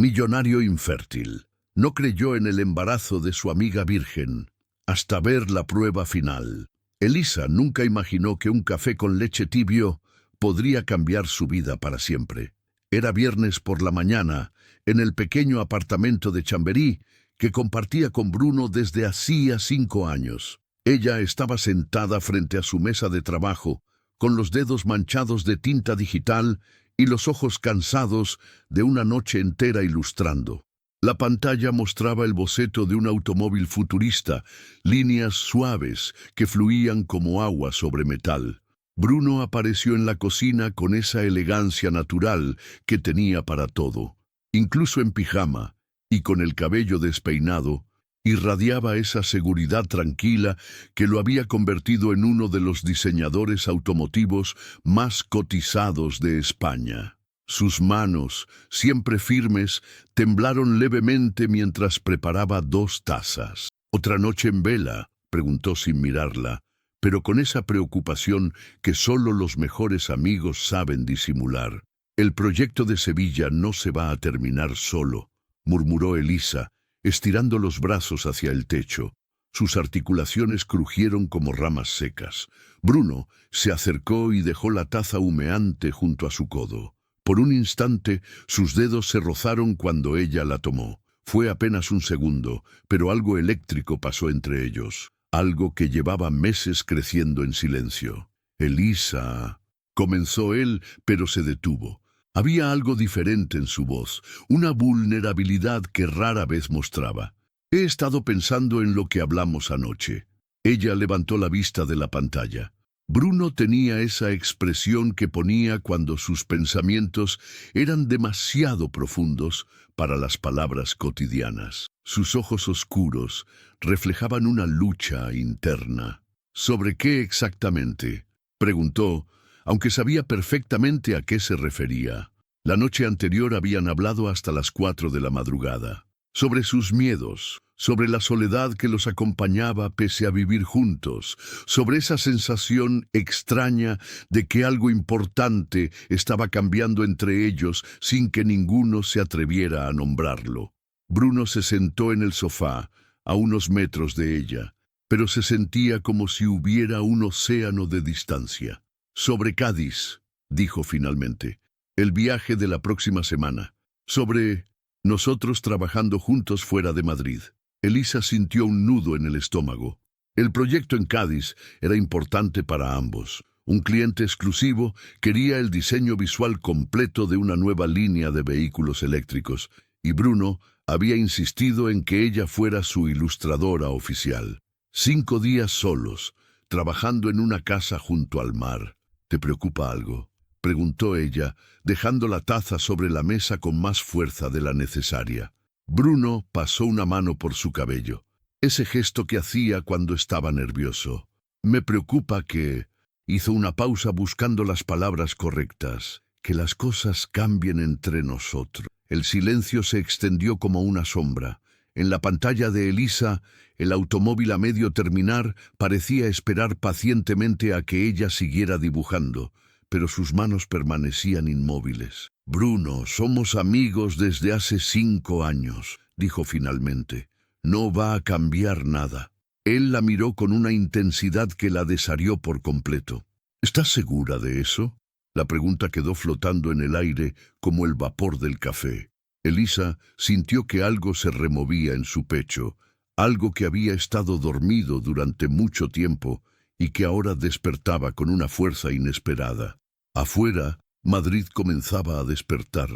millonario infértil. No creyó en el embarazo de su amiga virgen, hasta ver la prueba final. Elisa nunca imaginó que un café con leche tibio podría cambiar su vida para siempre. Era viernes por la mañana, en el pequeño apartamento de Chamberí, que compartía con Bruno desde hacía 5 años. Ella estaba sentada frente a su mesa de trabajo, con los dedos manchados de tinta digital y los ojos cansados de una noche entera ilustrando. La pantalla mostraba el boceto de un automóvil futurista, líneas suaves que fluían como agua sobre metal. Bruno apareció en la cocina con esa elegancia natural que tenía para todo. Incluso en pijama y con el cabello despeinado, irradiaba esa seguridad tranquila que lo había convertido en uno de los diseñadores automotivos más cotizados de España. Sus manos, siempre firmes, temblaron levemente mientras preparaba 2 tazas. ¿Otra noche en vela?, preguntó sin mirarla, pero con esa preocupación que solo los mejores amigos saben disimular. «El proyecto de Sevilla no se va a terminar solo», murmuró Elisa, estirando los brazos hacia el techo. Sus articulaciones crujieron como ramas secas. Bruno se acercó y dejó la taza humeante junto a su codo. Por un instante, sus dedos se rozaron cuando ella la tomó. Fue apenas un segundo, pero algo eléctrico pasó entre ellos. Algo que llevaba meses creciendo en silencio. «Elisa», comenzó él, pero se detuvo. Había algo diferente en su voz, una vulnerabilidad que rara vez mostraba. «He estado pensando en lo que hablamos anoche». Ella levantó la vista de la pantalla. Bruno tenía esa expresión que ponía cuando sus pensamientos eran demasiado profundos para las palabras cotidianas. Sus ojos oscuros reflejaban una lucha interna. «¿Sobre qué exactamente?», preguntó, aunque sabía perfectamente a qué se refería. La noche anterior habían hablado hasta las 4 de la madrugada. Sobre sus miedos, sobre la soledad que los acompañaba pese a vivir juntos, sobre esa sensación extraña de que algo importante estaba cambiando entre ellos sin que ninguno se atreviera a nombrarlo. Bruno se sentó en el sofá, a unos metros de ella, pero se sentía como si hubiera un océano de distancia. «Sobre Cádiz», dijo finalmente, «el viaje de la próxima semana. Sobre nosotros trabajando juntos fuera de Madrid». Elisa sintió un nudo en el estómago. El proyecto en Cádiz era importante para ambos. Un cliente exclusivo quería el diseño visual completo de una nueva línea de vehículos eléctricos, y Bruno había insistido en que ella fuera su ilustradora oficial. 5 días solos, trabajando en una casa junto al mar. «¿Te preocupa algo?», preguntó ella, dejando la taza sobre la mesa con más fuerza de la necesaria. Bruno pasó una mano por su cabello, ese gesto que hacía cuando estaba nervioso. «Me preocupa que...», hizo una pausa buscando las palabras correctas, «que las cosas cambien entre nosotros». El silencio se extendió como una sombra. En la pantalla de Elisa, el automóvil a medio terminar parecía esperar pacientemente a que ella siguiera dibujando, pero sus manos permanecían inmóviles. «Bruno, somos amigos desde hace 5 años», dijo finalmente. «No va a cambiar nada». Él la miró con una intensidad que la desarió por completo. «¿Estás segura de eso?». La pregunta quedó flotando en el aire como el vapor del café. Elisa sintió que algo se removía en su pecho, algo que había estado dormido durante mucho tiempo y que ahora despertaba con una fuerza inesperada. Afuera, Madrid comenzaba a despertar.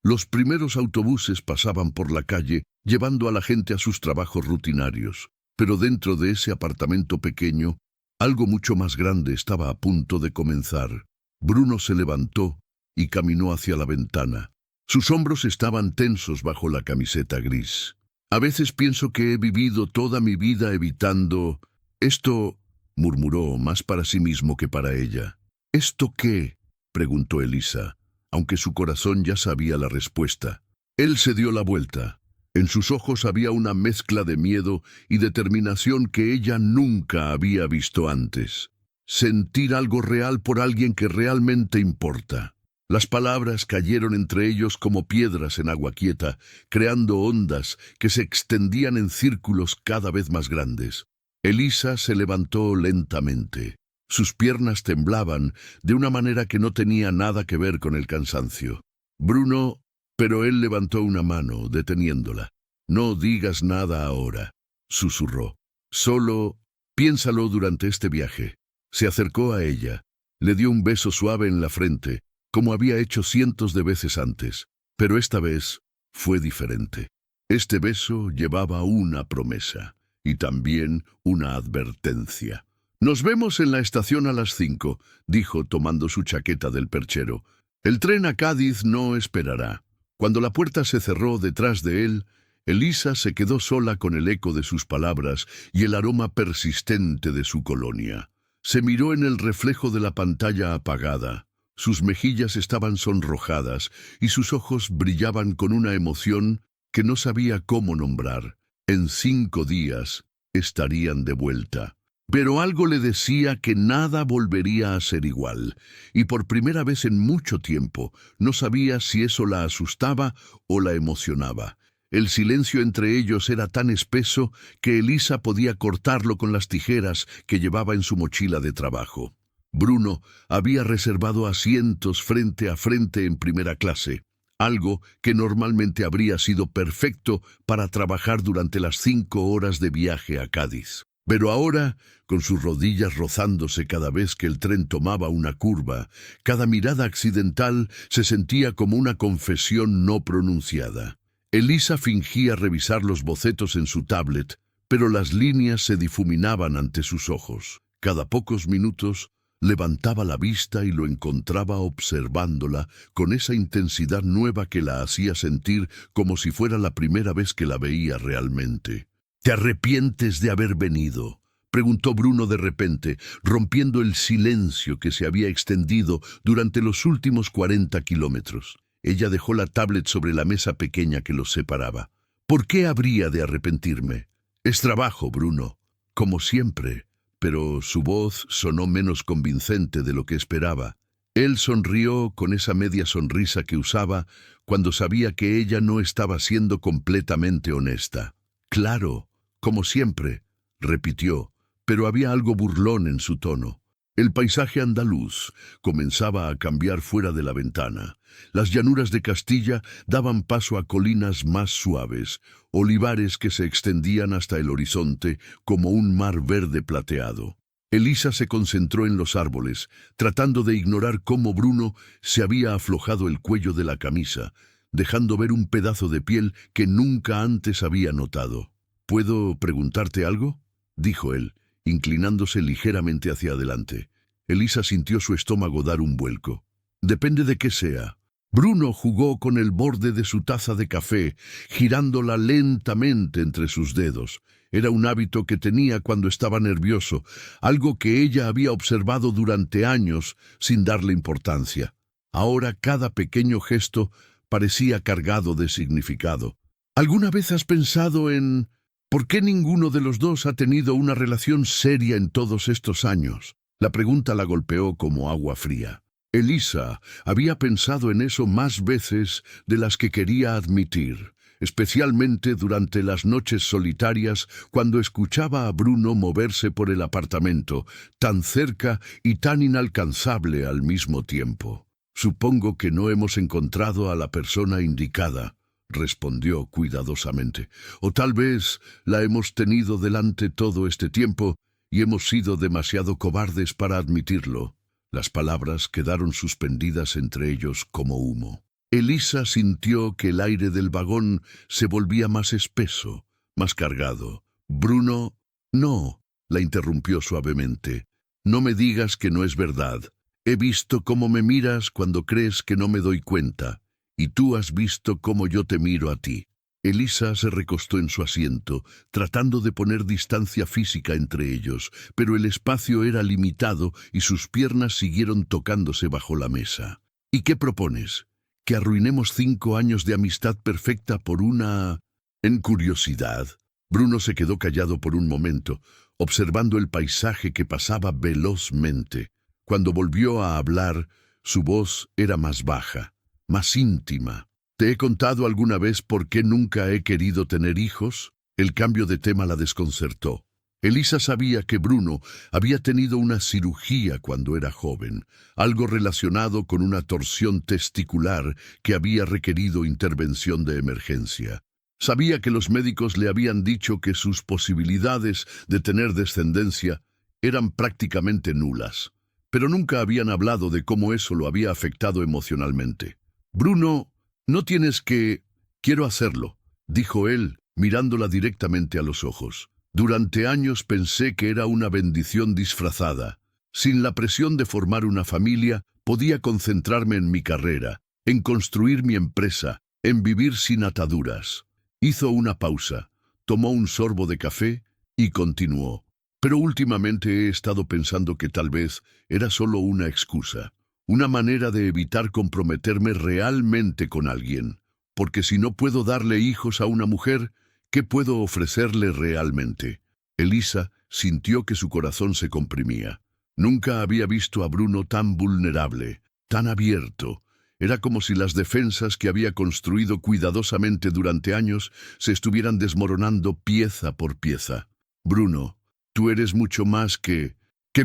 Los primeros autobuses pasaban por la calle, llevando a la gente a sus trabajos rutinarios. Pero dentro de ese apartamento pequeño, algo mucho más grande estaba a punto de comenzar. Bruno se levantó y caminó hacia la ventana. Sus hombros estaban tensos bajo la camiseta gris. «A veces pienso que he vivido toda mi vida evitando esto», murmuró más para sí mismo que para ella. «¿Esto qué?», preguntó Elisa, aunque su corazón ya sabía la respuesta. Él se dio la vuelta. En sus ojos había una mezcla de miedo y determinación que ella nunca había visto antes. Sentir algo real por alguien que realmente importa. Las palabras cayeron entre ellos como piedras en agua quieta, creando ondas que se extendían en círculos cada vez más grandes. Elisa se levantó lentamente. Sus piernas temblaban de una manera que no tenía nada que ver con el cansancio. Bruno, pero él levantó una mano, deteniéndola. «No digas nada ahora», susurró. «Solo piénsalo durante este viaje». Se acercó a ella, le dio un beso suave en la frente, como había hecho cientos de veces antes, pero esta vez fue diferente. Este beso llevaba una promesa y también una advertencia. «Nos vemos en la estación a las 5», dijo tomando su chaqueta del perchero. «El tren a Cádiz no esperará». Cuando la puerta se cerró detrás de él, Elisa se quedó sola con el eco de sus palabras y el aroma persistente de su colonia. Se miró en el reflejo de la pantalla apagada. Sus mejillas estaban sonrojadas y sus ojos brillaban con una emoción que no sabía cómo nombrar. En 5 días estarían de vuelta. Pero algo le decía que nada volvería a ser igual, y por primera vez en mucho tiempo no sabía si eso la asustaba o la emocionaba. El silencio entre ellos era tan espeso que Elisa podía cortarlo con las tijeras que llevaba en su mochila de trabajo. Bruno había reservado asientos frente a frente en primera clase, algo que normalmente habría sido perfecto para trabajar durante las 5 horas de viaje a Cádiz. Pero ahora, con sus rodillas rozándose cada vez que el tren tomaba una curva, cada mirada accidental se sentía como una confesión no pronunciada. Elisa fingía revisar los bocetos en su tablet, pero las líneas se difuminaban ante sus ojos. Cada pocos minutos levantaba la vista y lo encontraba observándola con esa intensidad nueva que la hacía sentir como si fuera la primera vez que la veía realmente. «¿Te arrepientes de haber venido?», preguntó Bruno de repente, rompiendo el silencio que se había extendido durante los últimos 40 kilómetros. Ella dejó la tablet sobre la mesa pequeña que los separaba. «¿Por qué habría de arrepentirme? Es trabajo, Bruno, como siempre». Pero su voz sonó menos convincente de lo que esperaba. Él sonrió con esa media sonrisa que usaba cuando sabía que ella no estaba siendo completamente honesta. «Claro, como siempre», repitió, pero había algo burlón en su tono. El paisaje andaluz comenzaba a cambiar fuera de la ventana. Las llanuras de Castilla daban paso a colinas más suaves, olivares que se extendían hasta el horizonte como un mar verde plateado. Elisa se concentró en los árboles, tratando de ignorar cómo Bruno se había aflojado el cuello de la camisa, dejando ver un pedazo de piel que nunca antes había notado. «¿Puedo preguntarte algo?», dijo él, inclinándose ligeramente hacia adelante. Elisa sintió su estómago dar un vuelco. «Depende de qué sea». Bruno jugó con el borde de su taza de café, girándola lentamente entre sus dedos. Era un hábito que tenía cuando estaba nervioso, algo que ella había observado durante años sin darle importancia. Ahora cada pequeño gesto parecía cargado de significado. «¿Alguna vez has pensado en por qué ninguno de los dos ha tenido una relación seria en todos estos años?» La pregunta la golpeó como agua fría. Elisa había pensado en eso más veces de las que quería admitir, especialmente durante las noches solitarias cuando escuchaba a Bruno moverse por el apartamento, tan cerca y tan inalcanzable al mismo tiempo. «Supongo que no hemos encontrado a la persona indicada», respondió cuidadosamente. «O tal vez la hemos tenido delante todo este tiempo y hemos sido demasiado cobardes para admitirlo». Las palabras quedaron suspendidas entre ellos como humo. Elisa sintió que el aire del vagón se volvía más espeso, más cargado. «Bruno, no», la interrumpió suavemente. «No me digas que no es verdad. He visto cómo me miras cuando crees que no me doy cuenta, y tú has visto cómo yo te miro a ti». Elisa se recostó en su asiento, tratando de poner distancia física entre ellos, pero el espacio era limitado y sus piernas siguieron tocándose bajo la mesa. «¿Y qué propones? ¿Que arruinemos 5 años de amistad perfecta por una...?» En curiosidad, Bruno se quedó callado por un momento, observando el paisaje que pasaba velozmente. Cuando volvió a hablar, Su voz era más baja, más íntima. ¿Te he contado alguna vez por qué nunca he querido tener hijos? El cambio de tema la desconcertó. Elisa sabía que Bruno había tenido una cirugía cuando era joven, algo relacionado con una torsión testicular que había requerido intervención de emergencia. Sabía que los médicos le habían dicho que sus posibilidades de tener descendencia eran prácticamente nulas, pero nunca habían hablado de cómo eso lo había afectado emocionalmente. Bruno, no tienes que... Quiero hacerlo, dijo él, mirándola directamente a los ojos. Durante años pensé que era una bendición disfrazada. Sin la presión de formar una familia, podía concentrarme en mi carrera, en construir mi empresa, en vivir sin ataduras. Hizo una pausa, tomó un sorbo de café y continuó. Pero últimamente he estado pensando que tal vez era solo una excusa, una manera de evitar comprometerme realmente con alguien. Porque si no puedo darle hijos a una mujer, ¿qué puedo ofrecerle realmente? Elisa sintió que su corazón se comprimía. Nunca había visto a Bruno tan vulnerable, tan abierto. Era como si las defensas que había construido cuidadosamente durante años se estuvieran desmoronando pieza por pieza. Bruno, ¿tú eres mucho más que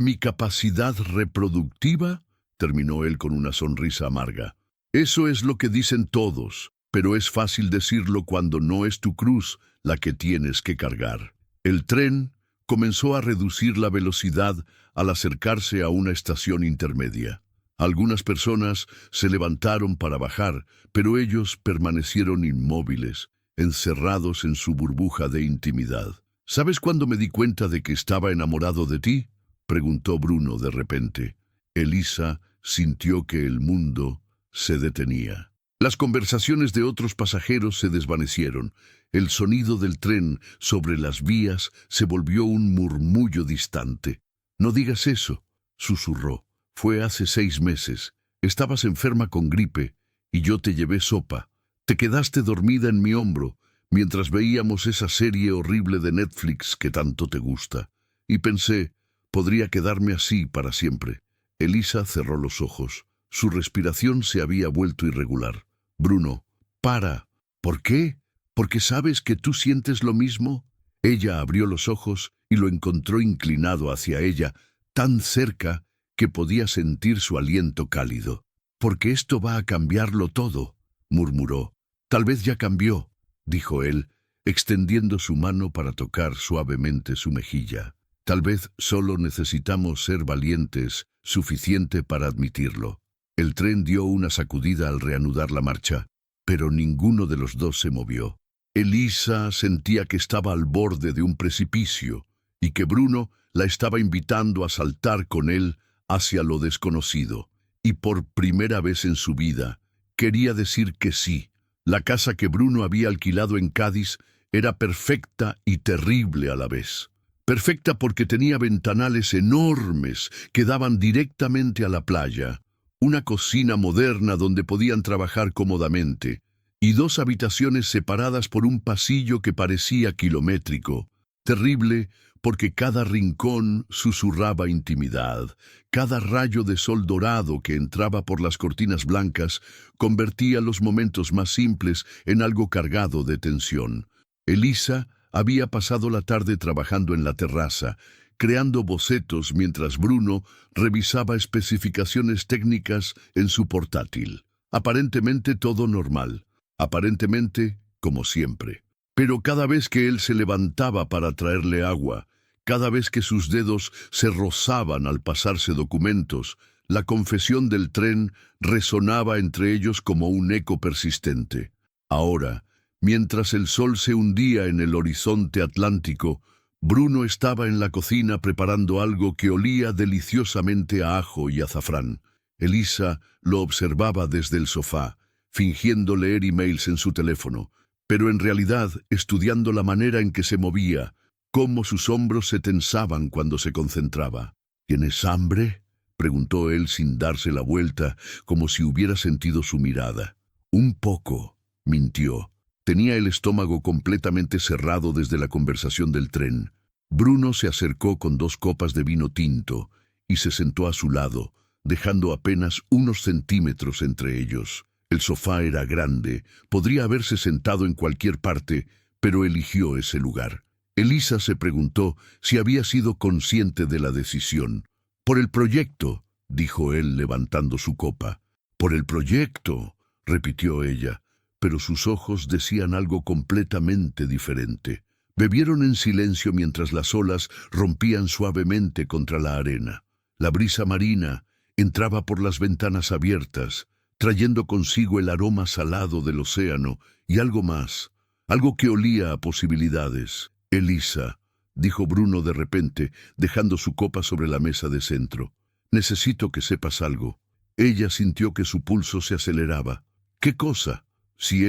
mi capacidad reproductiva? Terminó él con una sonrisa amarga. Eso es lo que dicen todos, pero es fácil decirlo cuando no es tu cruz la que tienes que cargar. El tren comenzó a reducir la velocidad al acercarse a una estación intermedia. Algunas personas se levantaron para bajar, pero ellos permanecieron inmóviles, encerrados en su burbuja de intimidad. ¿Sabes cuándo me di cuenta de que estaba enamorado de ti?, preguntó Bruno de repente. Elisa sintió que el mundo se detenía. Las conversaciones de otros pasajeros se desvanecieron. El sonido del tren sobre las vías se volvió un murmullo distante. «No digas eso», susurró. «Fue hace 6 meses. Estabas enferma con gripe y yo te llevé sopa. Te quedaste dormida en mi hombro mientras veíamos esa serie horrible de Netflix que tanto te gusta. Y pensé, podría quedarme así para siempre». Elisa cerró los ojos. Su respiración se había vuelto irregular. «Bruno, para». «¿Por qué? ¿Porque sabes que tú sientes lo mismo?» Ella abrió los ojos y lo encontró inclinado hacia ella, tan cerca que podía sentir su aliento cálido. «Porque esto va a cambiarlo todo», murmuró. «Tal vez ya cambió», dijo él, extendiendo su mano para tocar suavemente su mejilla. «Tal vez solo necesitamos ser valientes, suficiente para admitirlo». El tren dio una sacudida al reanudar la marcha, pero ninguno de los dos se movió. Elisa sentía que estaba al borde de un precipicio y que Bruno la estaba invitando a saltar con él hacia lo desconocido. Y por primera vez en su vida, quería decir que sí. La casa que Bruno había alquilado en Cádiz era perfecta y terrible a la vez. Perfecta porque tenía ventanales enormes que daban directamente a la playa, una cocina moderna donde podían trabajar cómodamente, y 2 habitaciones separadas por un pasillo que parecía kilométrico. Terrible porque cada rincón susurraba intimidad, cada rayo de sol dorado que entraba por las cortinas blancas convertía los momentos más simples en algo cargado de tensión. Elisa había pasado la tarde trabajando en la terraza, creando bocetos mientras Bruno revisaba especificaciones técnicas en su portátil. Aparentemente todo normal, aparentemente como siempre. Pero cada vez que él se levantaba para traerle agua, cada vez que sus dedos se rozaban al pasarse documentos, la confesión del tren resonaba entre ellos como un eco persistente. Ahora, mientras el sol se hundía en el horizonte atlántico, Bruno estaba en la cocina preparando algo que olía deliciosamente a ajo y azafrán. Elisa lo observaba desde el sofá, fingiendo leer emails en su teléfono, pero en realidad estudiando la manera en que se movía, cómo sus hombros se tensaban cuando se concentraba. «¿Tienes hambre?», preguntó él sin darse la vuelta, como si hubiera sentido su mirada. «Un poco», mintió. Tenía el estómago completamente cerrado desde la conversación del tren. Bruno se acercó con 2 copas de vino tinto y se sentó a su lado, dejando apenas unos centímetros entre ellos. El sofá era grande, podría haberse sentado en cualquier parte, pero eligió ese lugar. Elisa se preguntó si había sido consciente de la decisión. «Por el proyecto», dijo él levantando su copa. «Por el proyecto», repitió ella, pero sus ojos decían algo completamente diferente. Bebieron en silencio mientras las olas rompían suavemente contra la arena. La brisa marina entraba por las ventanas abiertas, trayendo consigo el aroma salado del océano y algo más, algo que olía a posibilidades. «Elisa», dijo Bruno de repente, dejando su copa sobre la mesa de centro. «Necesito que sepas algo». Ella sintió que su pulso se aceleraba. «¿Qué cosa? Si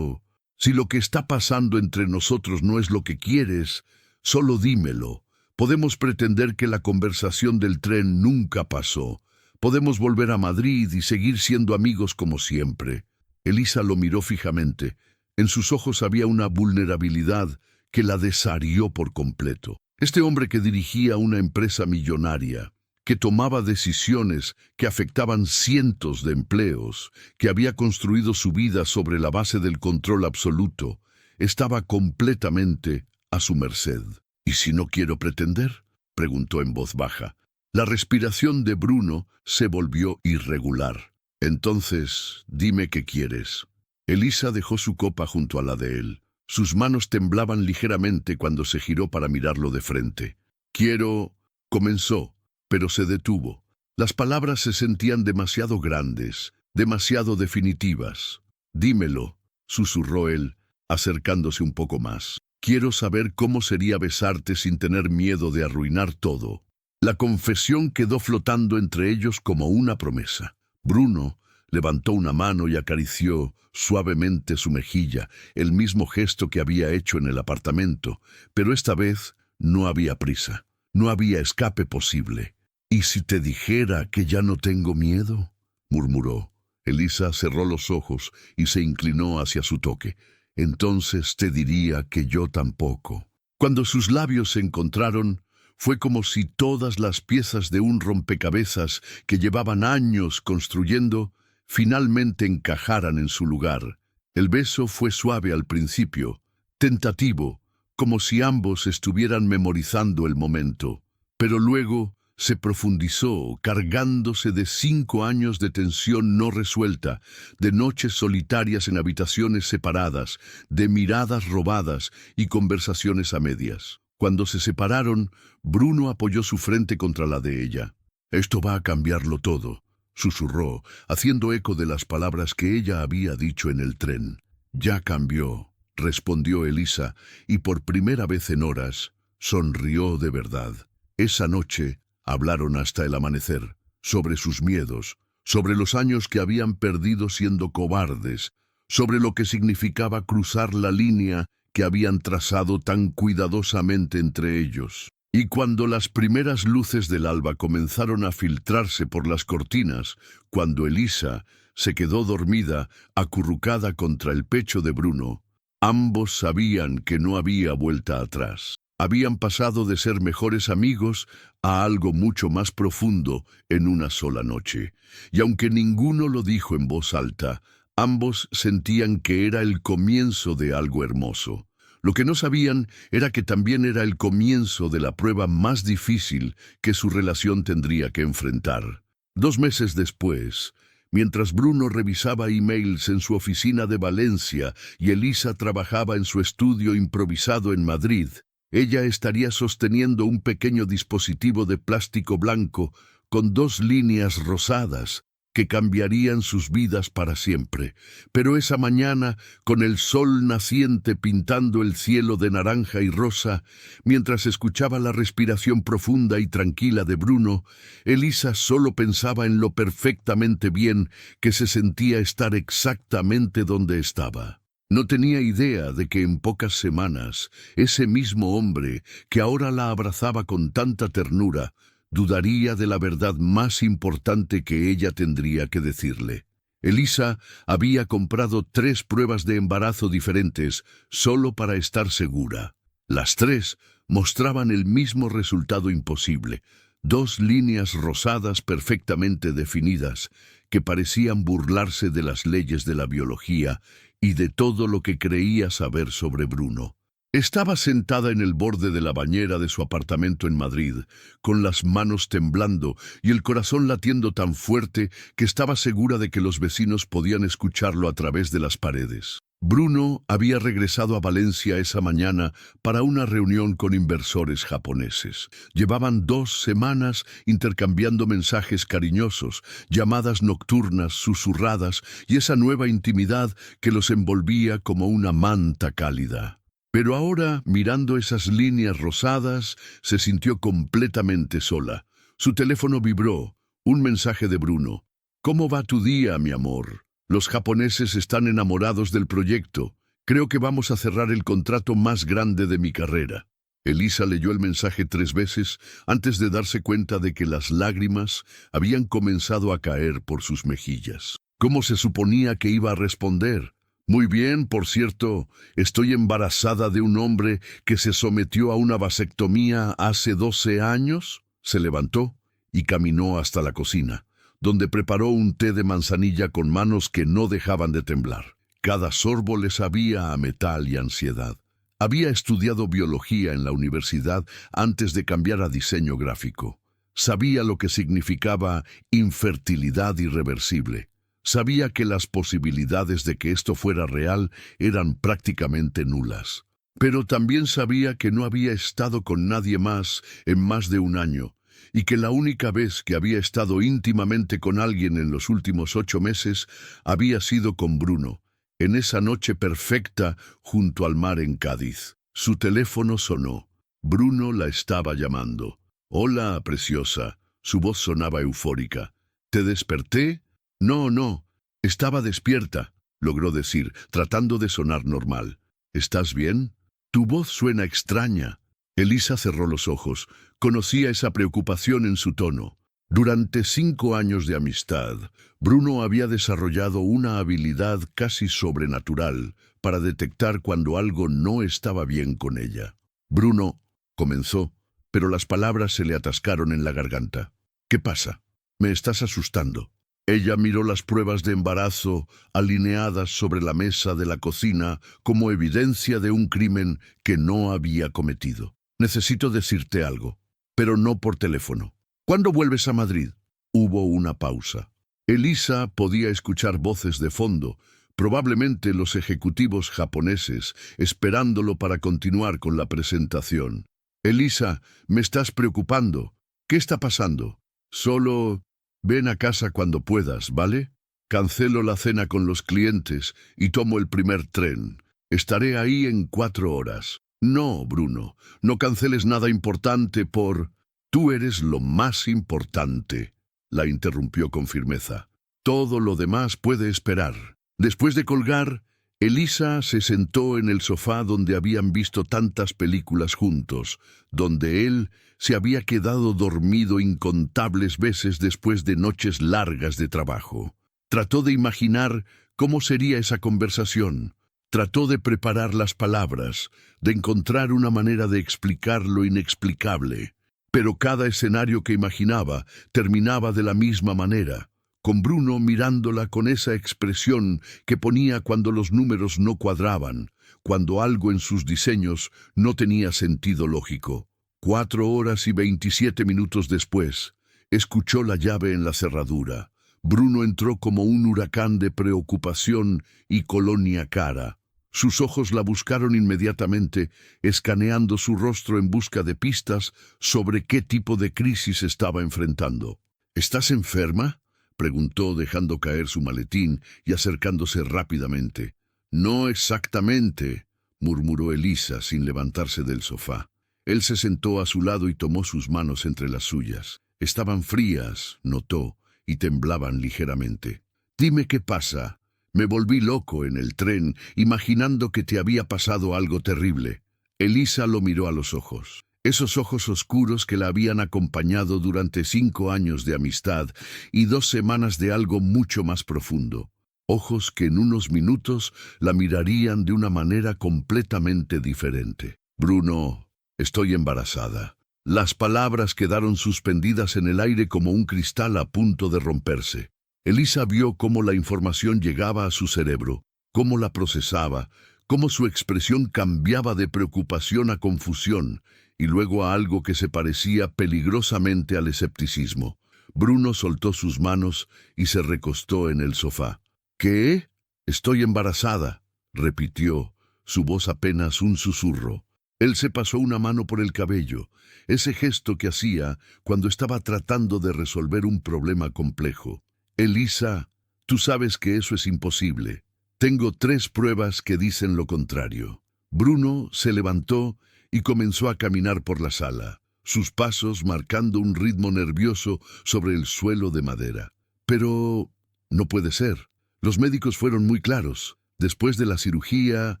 lo que está pasando entre nosotros no es lo que quieres, solo dímelo. Podemos pretender que la conversación del tren nunca pasó. Podemos volver a Madrid y seguir siendo amigos como siempre». Elisa lo miró fijamente. En sus ojos había una vulnerabilidad que la desarió por completo. Este hombre que dirigía una empresa millonaria, que tomaba decisiones que afectaban cientos de empleos, que había construido su vida sobre la base del control absoluto, estaba completamente a su merced. «¿Y si no quiero pretender?», preguntó en voz baja. La respiración de Bruno se volvió irregular. «Entonces, dime qué quieres». Elisa dejó su copa junto a la de él. Sus manos temblaban ligeramente cuando se giró para mirarlo de frente. «Quiero», comenzó, pero se detuvo. Las palabras se sentían demasiado grandes, demasiado definitivas. «Dímelo», susurró él, acercándose un poco más. «Quiero saber cómo sería besarte sin tener miedo de arruinar todo». La confesión quedó flotando entre ellos como una promesa. Bruno levantó una mano y acarició suavemente su mejilla, el mismo gesto que había hecho en el apartamento, pero esta vez no había prisa, no había escape posible. «¿Y si te dijera que ya no tengo miedo?», murmuró. Elisa cerró los ojos y se inclinó hacia su toque. «Entonces te diría que yo tampoco». Cuando sus labios se encontraron, fue como si todas las piezas de un rompecabezas que llevaban años construyendo finalmente encajaran en su lugar. El beso fue suave al principio, tentativo, como si ambos estuvieran memorizando el momento, pero luego se profundizó, cargándose de 5 años de tensión no resuelta, de noches solitarias en habitaciones separadas, de miradas robadas y conversaciones a medias. Cuando se separaron, Bruno apoyó su frente contra la de ella. «Esto va a cambiarlo todo», susurró, haciendo eco de las palabras que ella había dicho en el tren. «Ya cambió», respondió Elisa, y por primera vez en horas sonrió de verdad. Esa noche hablaron hasta el amanecer, sobre sus miedos, sobre los años que habían perdido siendo cobardes, sobre lo que significaba cruzar la línea que habían trazado tan cuidadosamente entre ellos. Y cuando las primeras luces del alba comenzaron a filtrarse por las cortinas, cuando Elisa se quedó dormida, acurrucada contra el pecho de Bruno, ambos sabían que no había vuelta atrás. Habían pasado de ser mejores amigos a algo mucho más profundo en una sola noche. Y aunque ninguno lo dijo en voz alta, ambos sentían que era el comienzo de algo hermoso. Lo que no sabían era que también era el comienzo de la prueba más difícil que su relación tendría que enfrentar. 2 meses después, mientras Bruno revisaba emails en su oficina de Valencia y Elisa trabajaba en su estudio improvisado en Madrid, ella estaría sosteniendo un pequeño dispositivo de plástico blanco con 2 líneas rosadas que cambiarían sus vidas para siempre. Pero esa mañana, con el sol naciente pintando el cielo de naranja y rosa, mientras escuchaba la respiración profunda y tranquila de Bruno, Elisa solo pensaba en lo perfectamente bien que se sentía estar exactamente donde estaba. No tenía idea de que en pocas semanas, ese mismo hombre que ahora la abrazaba con tanta ternura, dudaría de la verdad más importante que ella tendría que decirle. Elisa había comprado 3 pruebas de embarazo diferentes solo para estar segura. Las 3 mostraban el mismo resultado imposible: 2 líneas rosadas perfectamente definidas que parecían burlarse de las leyes de la biología y de todo lo que creía saber sobre Bruno. Estaba sentada en el borde de la bañera de su apartamento en Madrid, con las manos temblando y el corazón latiendo tan fuerte que estaba segura de que los vecinos podían escucharlo a través de las paredes. Bruno había regresado a Valencia esa mañana para una reunión con inversores japoneses. Llevaban 2 semanas intercambiando mensajes cariñosos, llamadas nocturnas susurradas y esa nueva intimidad que los envolvía como una manta cálida. Pero ahora, mirando esas líneas rosadas, se sintió completamente sola. Su teléfono vibró. Un mensaje de Bruno. «¿Cómo va tu día, mi amor? Los japoneses están enamorados del proyecto. Creo que vamos a cerrar el contrato más grande de mi carrera». Elisa leyó el mensaje 3 veces antes de darse cuenta de que las lágrimas habían comenzado a caer por sus mejillas. ¿Cómo se suponía que iba a responder? «Muy bien, por cierto, estoy embarazada de un hombre que se sometió a una vasectomía hace 12 años». Se levantó y caminó hasta la cocina, donde preparó un té de manzanilla con manos que no dejaban de temblar. Cada sorbo le sabía a metal y ansiedad. Había estudiado biología en la universidad antes de cambiar a diseño gráfico. Sabía lo que significaba infertilidad irreversible. Sabía que las posibilidades de que esto fuera real eran prácticamente nulas. Pero también sabía que no había estado con nadie más en más de un año, y que la única vez que había estado íntimamente con alguien en los últimos 8 meses había sido con Bruno, en esa noche perfecta junto al mar en Cádiz. Su teléfono sonó. Bruno la estaba llamando. «Hola, preciosa». Su voz sonaba eufórica. «¿Te desperté?» No, estaba despierta», logró decir, tratando de sonar normal. «¿Estás bien? Tu voz suena extraña». Elisa cerró los ojos. Conocía esa preocupación en su tono. Durante 5 años de amistad, Bruno había desarrollado una habilidad casi sobrenatural para detectar cuando algo no estaba bien con ella. «Bruno», comenzó, pero las palabras se le atascaron en la garganta. «¿Qué pasa? Me estás asustando». Ella miró las pruebas de embarazo alineadas sobre la mesa de la cocina como evidencia de un crimen que no había cometido. «Necesito decirte algo, pero no por teléfono. ¿Cuándo vuelves a Madrid?» Hubo una pausa. Elisa podía escuchar voces de fondo, probablemente los ejecutivos japoneses, esperándolo para continuar con la presentación. «Elisa, me estás preocupando. ¿Qué está pasando?» «Solo... ven a casa cuando puedas, ¿vale? Cancelo la cena con los clientes y tomo el primer tren. Estaré ahí en 4 horas». «No, Bruno, no canceles nada importante por...» «Tú eres lo más importante», la interrumpió con firmeza. «Todo lo demás puede esperar». Después de colgar, Elisa se sentó en el sofá donde habían visto tantas películas juntos, donde él se había quedado dormido incontables veces después de noches largas de trabajo. Trató de imaginar cómo sería esa conversación. Trató de preparar las palabras, de encontrar una manera de explicar lo inexplicable. Pero cada escenario que imaginaba terminaba de la misma manera, con Bruno mirándola con esa expresión que ponía cuando los números no cuadraban, cuando algo en sus diseños no tenía sentido lógico. 4 horas y 27 minutos después, escuchó la llave en la cerradura. Bruno entró como un huracán de preocupación y colonia cara. Sus ojos la buscaron inmediatamente, escaneando su rostro en busca de pistas sobre qué tipo de crisis estaba enfrentando. «¿Estás enferma?», preguntó dejando caer su maletín y acercándose rápidamente. «No exactamente», murmuró Elisa sin levantarse del sofá. Él se sentó a su lado y tomó sus manos entre las suyas. Estaban frías, notó, y temblaban ligeramente. «Dime qué pasa». «Me volví loco en el tren, imaginando que te había pasado algo terrible». Elisa lo miró a los ojos. Esos ojos oscuros que la habían acompañado durante 5 años de amistad y 2 semanas de algo mucho más profundo. Ojos que en unos minutos la mirarían de una manera completamente diferente. «Bruno, estoy embarazada». Las palabras quedaron suspendidas en el aire como un cristal a punto de romperse. Elisa vio cómo la información llegaba a su cerebro, cómo la procesaba, cómo su expresión cambiaba de preocupación a confusión y luego a algo que se parecía peligrosamente al escepticismo. Bruno soltó sus manos y se recostó en el sofá. «¿Qué? Estoy embarazada», repitió, su voz apenas un susurro. Él se pasó una mano por el cabello, ese gesto que hacía cuando estaba tratando de resolver un problema complejo. «Elisa, tú sabes que eso es imposible. Tengo 3 pruebas que dicen lo contrario». Bruno se levantó y comenzó a caminar por la sala, sus pasos marcando un ritmo nervioso sobre el suelo de madera. «Pero no puede ser. Los médicos fueron muy claros. Después de la cirugía,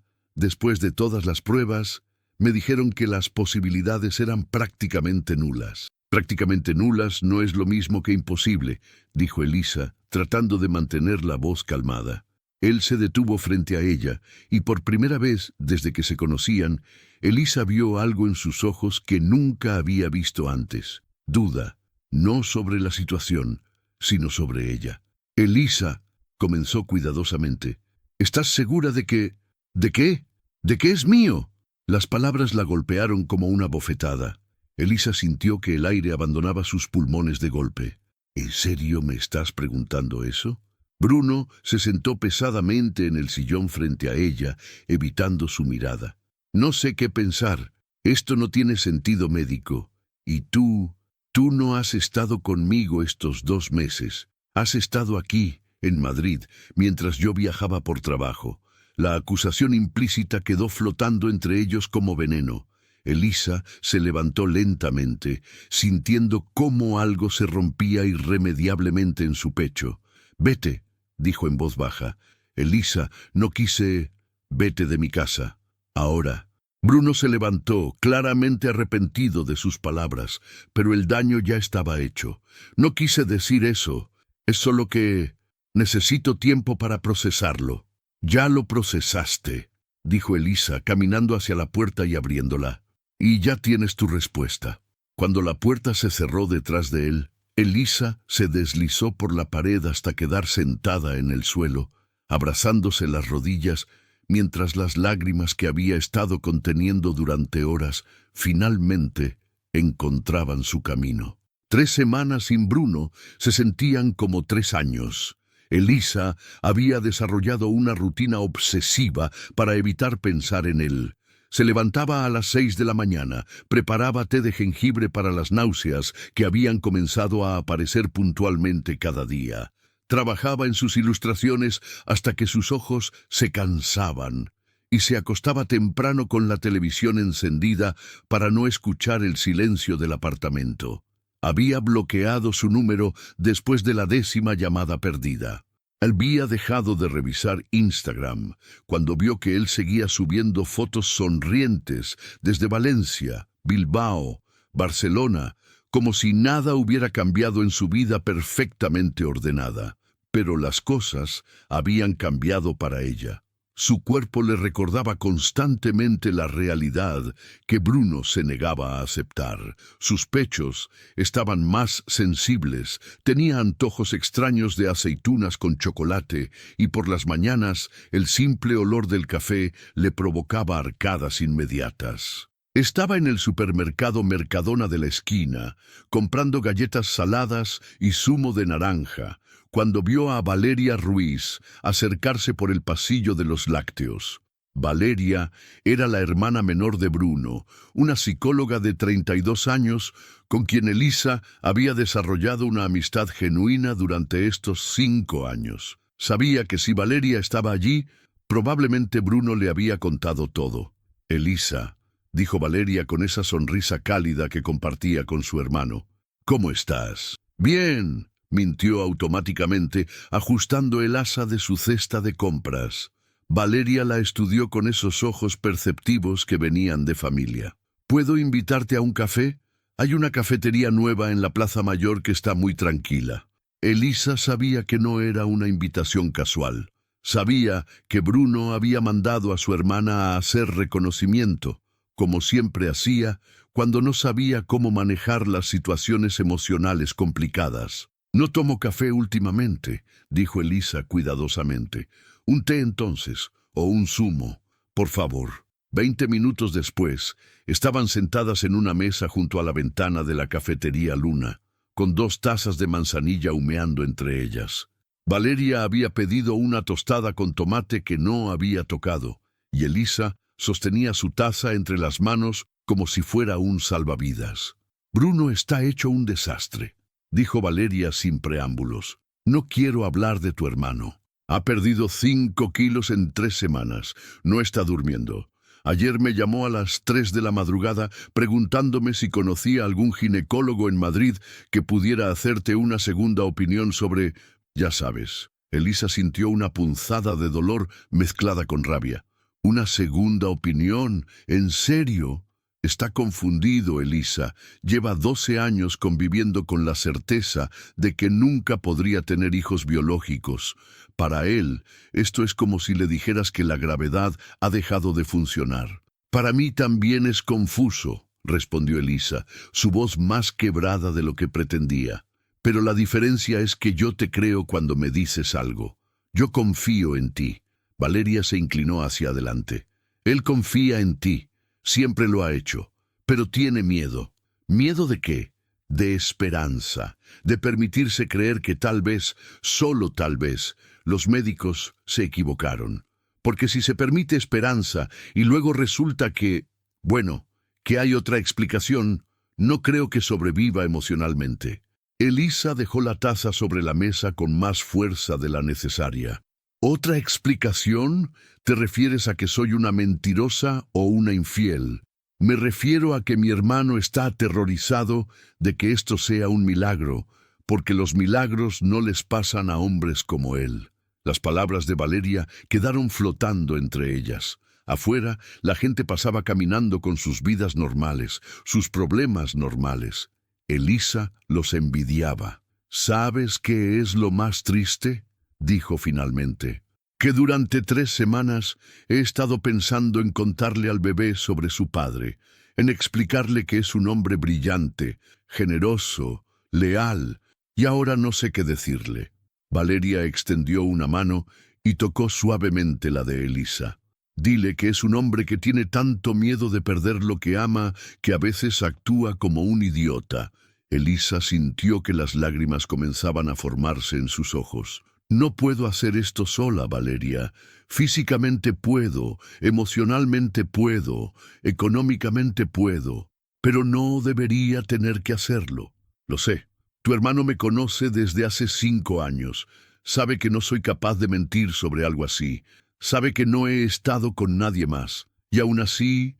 después de todas las pruebas, me dijeron que las posibilidades eran prácticamente nulas». «Prácticamente nulas no es lo mismo que imposible», dijo Elisa, tratando de mantener la voz calmada. Él se detuvo frente a ella, y por primera vez desde que se conocían, Elisa vio algo en sus ojos que nunca había visto antes. Duda, no sobre la situación, sino sobre ella. «Elisa», comenzó cuidadosamente, «¿estás segura de que...?» «¿De qué? ¿De qué es mío?» Las palabras la golpearon como una bofetada. Elisa sintió que el aire abandonaba sus pulmones de golpe. «¿En serio me estás preguntando eso?» Bruno se sentó pesadamente en el sillón frente a ella, evitando su mirada. «No sé qué pensar. Esto no tiene sentido médico. Y tú no has estado conmigo estos 2 meses. Has estado aquí, en Madrid, mientras yo viajaba por trabajo». La acusación implícita quedó flotando entre ellos como veneno. Elisa se levantó lentamente, sintiendo cómo algo se rompía irremediablemente en su pecho. «Vete», dijo en voz baja. «Elisa, no quise...» «Vete de mi casa. Ahora». Bruno se levantó, claramente arrepentido de sus palabras, pero el daño ya estaba hecho. «No quise decir eso. Es solo que... necesito tiempo para procesarlo». «Ya lo procesaste», dijo Elisa, caminando hacia la puerta y abriéndola. «Y ya tienes tu respuesta». Cuando la puerta se cerró detrás de él, Elisa se deslizó por la pared hasta quedar sentada en el suelo, abrazándose las rodillas, mientras las lágrimas que había estado conteniendo durante horas finalmente encontraban su camino. 3 semanas sin Bruno se sentían como 3 años. Elisa había desarrollado una rutina obsesiva para evitar pensar en él. Se levantaba a las 6 de la mañana, preparaba té de jengibre para las náuseas que habían comenzado a aparecer puntualmente cada día. Trabajaba en sus ilustraciones hasta que sus ojos se cansaban y se acostaba temprano con la televisión encendida para no escuchar el silencio del apartamento. Había bloqueado su número después de la 10ª llamada perdida. Había dejado de revisar Instagram cuando vio que él seguía subiendo fotos sonrientes desde Valencia, Bilbao, Barcelona, como si nada hubiera cambiado en su vida perfectamente ordenada. Pero las cosas habían cambiado para ella. Su cuerpo le recordaba constantemente la realidad que Bruno se negaba a aceptar. Sus pechos estaban más sensibles, tenía antojos extraños de aceitunas con chocolate y por las mañanas el simple olor del café le provocaba arcadas inmediatas. Estaba en el supermercado Mercadona de la esquina, comprando galletas saladas y zumo de naranja, cuando vio a Valeria Ruiz acercarse por el pasillo de los lácteos. Valeria era la hermana menor de Bruno, una psicóloga de 32 años con quien Elisa había desarrollado una amistad genuina durante estos 5 años. Sabía que si Valeria estaba allí, probablemente Bruno le había contado todo. «Elisa», dijo Valeria con esa sonrisa cálida que compartía con su hermano. «¿Cómo estás?» «Bien», mintió automáticamente, ajustando el asa de su cesta de compras. Valeria la estudió con esos ojos perceptivos que venían de familia. «¿Puedo invitarte a un café? Hay una cafetería nueva en la Plaza Mayor que está muy tranquila». Elisa sabía que no era una invitación casual. Sabía que Bruno había mandado a su hermana a hacer reconocimiento. como siempre hacía cuando no sabía cómo manejar las situaciones emocionales complicadas. «No tomo café últimamente», dijo Elisa cuidadosamente. «Un té entonces, o un zumo, por favor». 20 minutos después, estaban sentadas en una mesa junto a la ventana de la cafetería Luna, con 2 tazas de manzanilla humeando entre ellas. Valeria había pedido una tostada con tomate que no había tocado, y Elisa sostenía su taza entre las manos como si fuera un salvavidas. «Bruno está hecho un desastre», dijo Valeria sin preámbulos. «No quiero hablar de tu hermano. Ha perdido 5 kilos en 3 semanas. No está durmiendo. Ayer me llamó a las 3 de la madrugada preguntándome si conocía algún ginecólogo en Madrid que pudiera hacerte una segunda opinión sobre... Ya sabes». Elisa sintió una punzada de dolor mezclada con rabia. «¿Una segunda opinión? ¿En serio?» Está confundido, Elisa. Lleva 12 años conviviendo con la certeza de que nunca podría tener hijos biológicos. Para él, esto es como si le dijeras que la gravedad ha dejado de funcionar. «Para mí también es confuso», respondió Elisa, su voz más quebrada de lo que pretendía. «Pero la diferencia es que yo te creo cuando me dices algo. Yo confío en ti». Valeria se inclinó hacia adelante. «Él confía en ti. Siempre lo ha hecho, pero tiene miedo». ¿Miedo de qué? De esperanza, de permitirse creer que tal vez, solo tal vez, los médicos se equivocaron. Porque si se permite esperanza y luego resulta que, bueno, que hay otra explicación, no creo que sobreviva emocionalmente. Elisa dejó la taza sobre la mesa con más fuerza de la necesaria. ¿Otra explicación? ¿Te refieres a que soy una mentirosa o una infiel? Me refiero a que mi hermano está aterrorizado de que esto sea un milagro, porque los milagros no les pasan a hombres como él. Las palabras de Valeria quedaron flotando entre ellas. Afuera, la gente pasaba caminando con sus vidas normales, sus problemas normales. Elisa los envidiaba. «¿Sabes qué es lo más triste?», dijo finalmente. «Que durante 3 semanas he estado pensando en contarle al bebé sobre su padre, en explicarle que es un hombre brillante, generoso, leal, y ahora no sé qué decirle». Valeria extendió una mano y tocó suavemente la de Elisa. «Dile que es un hombre que tiene tanto miedo de perder lo que ama que a veces actúa como un idiota». Elisa sintió que las lágrimas comenzaban a formarse en sus ojos. «No puedo hacer esto sola, Valeria. Físicamente puedo, emocionalmente puedo, económicamente puedo, pero no debería tener que hacerlo. Lo sé. Tu hermano me conoce desde hace 5 años. Sabe que no soy capaz de mentir sobre algo así. Sabe que no he estado con nadie más. Y aún así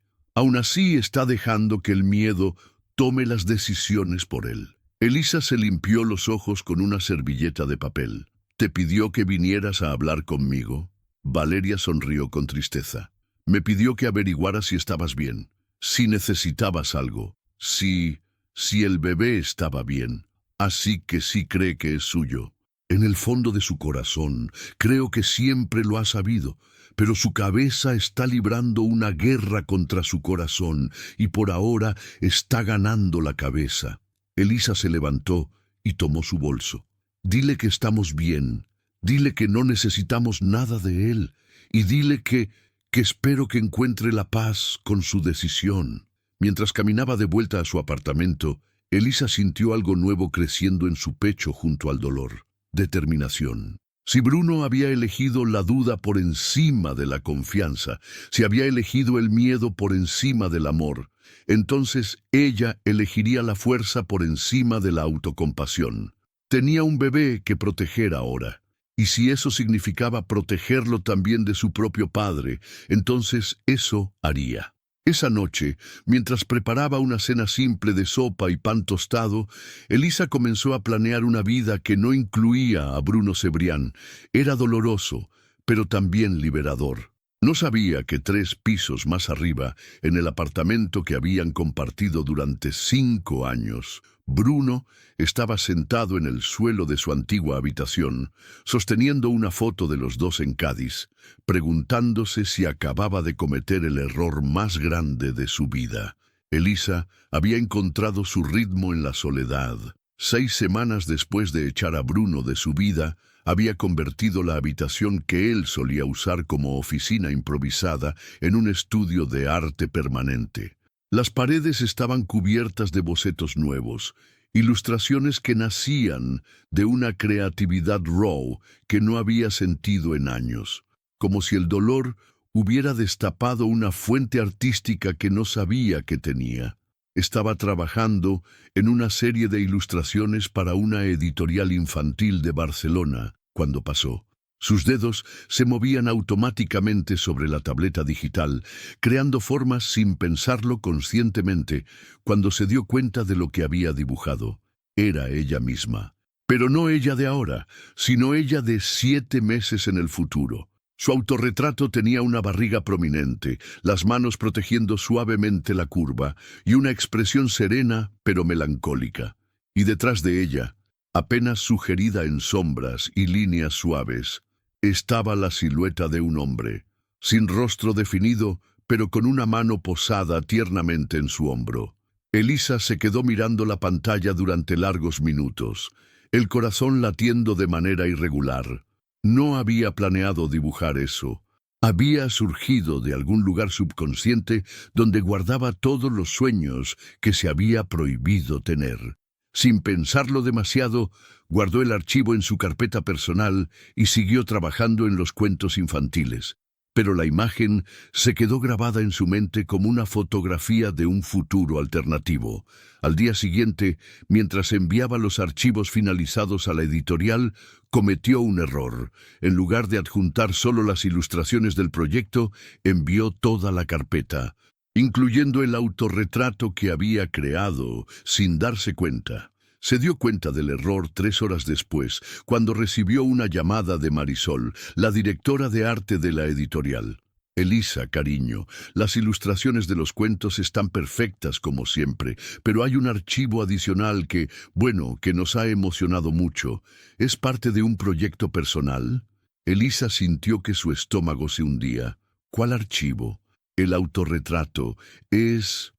está dejando que el miedo tome las decisiones por él». Elisa se limpió los ojos con una servilleta de papel. «¿Te pidió que vinieras a hablar conmigo?» Valeria sonrió con tristeza. «Me pidió que averiguara si estabas bien, si necesitabas algo, si el bebé estaba bien. Así que sí cree que es suyo. En el fondo de su corazón, creo que siempre lo ha sabido, pero su cabeza está librando una guerra contra su corazón y por ahora está ganando la cabeza». Elisa se levantó y tomó su bolso. «Dile que estamos bien, dile que no necesitamos nada de él, y dile que espero que encuentre la paz con su decisión». Mientras caminaba de vuelta a su apartamento, Elisa sintió algo nuevo creciendo en su pecho junto al dolor. Determinación. Si Bruno había elegido la duda por encima de la confianza, si había elegido el miedo por encima del amor, entonces ella elegiría la fuerza por encima de la autocompasión. Tenía un bebé que proteger ahora, y si eso significaba protegerlo también de su propio padre, entonces eso haría. Esa noche, mientras preparaba una cena simple de sopa y pan tostado, Elisa comenzó a planear una vida que no incluía a Bruno Cebrián. Era doloroso, pero también liberador. No sabía que 3 pisos más arriba, en el apartamento que habían compartido durante 5 años, Bruno estaba sentado en el suelo de su antigua habitación, sosteniendo una foto de los dos en Cádiz, preguntándose si acababa de cometer el error más grande de su vida. Elisa había encontrado su ritmo en la soledad. 6 semanas después de echar a Bruno de su vida, había convertido la habitación que él solía usar como oficina improvisada en un estudio de arte permanente. Las paredes estaban cubiertas de bocetos nuevos, ilustraciones que nacían de una creatividad raw que no había sentido en años, como si el dolor hubiera destapado una fuente artística que no sabía que tenía. Estaba trabajando en una serie de ilustraciones para una editorial infantil de Barcelona cuando pasó. Sus dedos se movían automáticamente sobre la tableta digital, creando formas sin pensarlo conscientemente, cuando se dio cuenta de lo que había dibujado. Era ella misma. Pero no ella de ahora, sino ella de 7 meses en el futuro. Su autorretrato tenía una barriga prominente, las manos protegiendo suavemente la curva, y una expresión serena pero melancólica. Y detrás de ella, apenas sugerida en sombras y líneas suaves, estaba la silueta de un hombre, sin rostro definido, pero con una mano posada tiernamente en su hombro. Elisa se quedó mirando la pantalla durante largos minutos, el corazón latiendo de manera irregular. No había planeado dibujar eso. Había surgido de algún lugar subconsciente donde guardaba todos los sueños que se había prohibido tener. Sin pensarlo demasiado, guardó el archivo en su carpeta personal y siguió trabajando en los cuentos infantiles. Pero la imagen se quedó grabada en su mente como una fotografía de un futuro alternativo. Al día siguiente, mientras enviaba los archivos finalizados a la editorial, cometió un error. En lugar de adjuntar solo las ilustraciones del proyecto, envió toda la carpeta, incluyendo el autorretrato que había creado sin darse cuenta. Se dio cuenta del error 3 horas después, cuando recibió una llamada de Marisol, la directora de arte de la editorial. Elisa, cariño, las ilustraciones de los cuentos están perfectas como siempre, pero hay un archivo adicional que nos ha emocionado mucho. ¿Es parte de un proyecto personal? Elisa sintió que su estómago se hundía. ¿Cuál archivo? El autorretrato. Es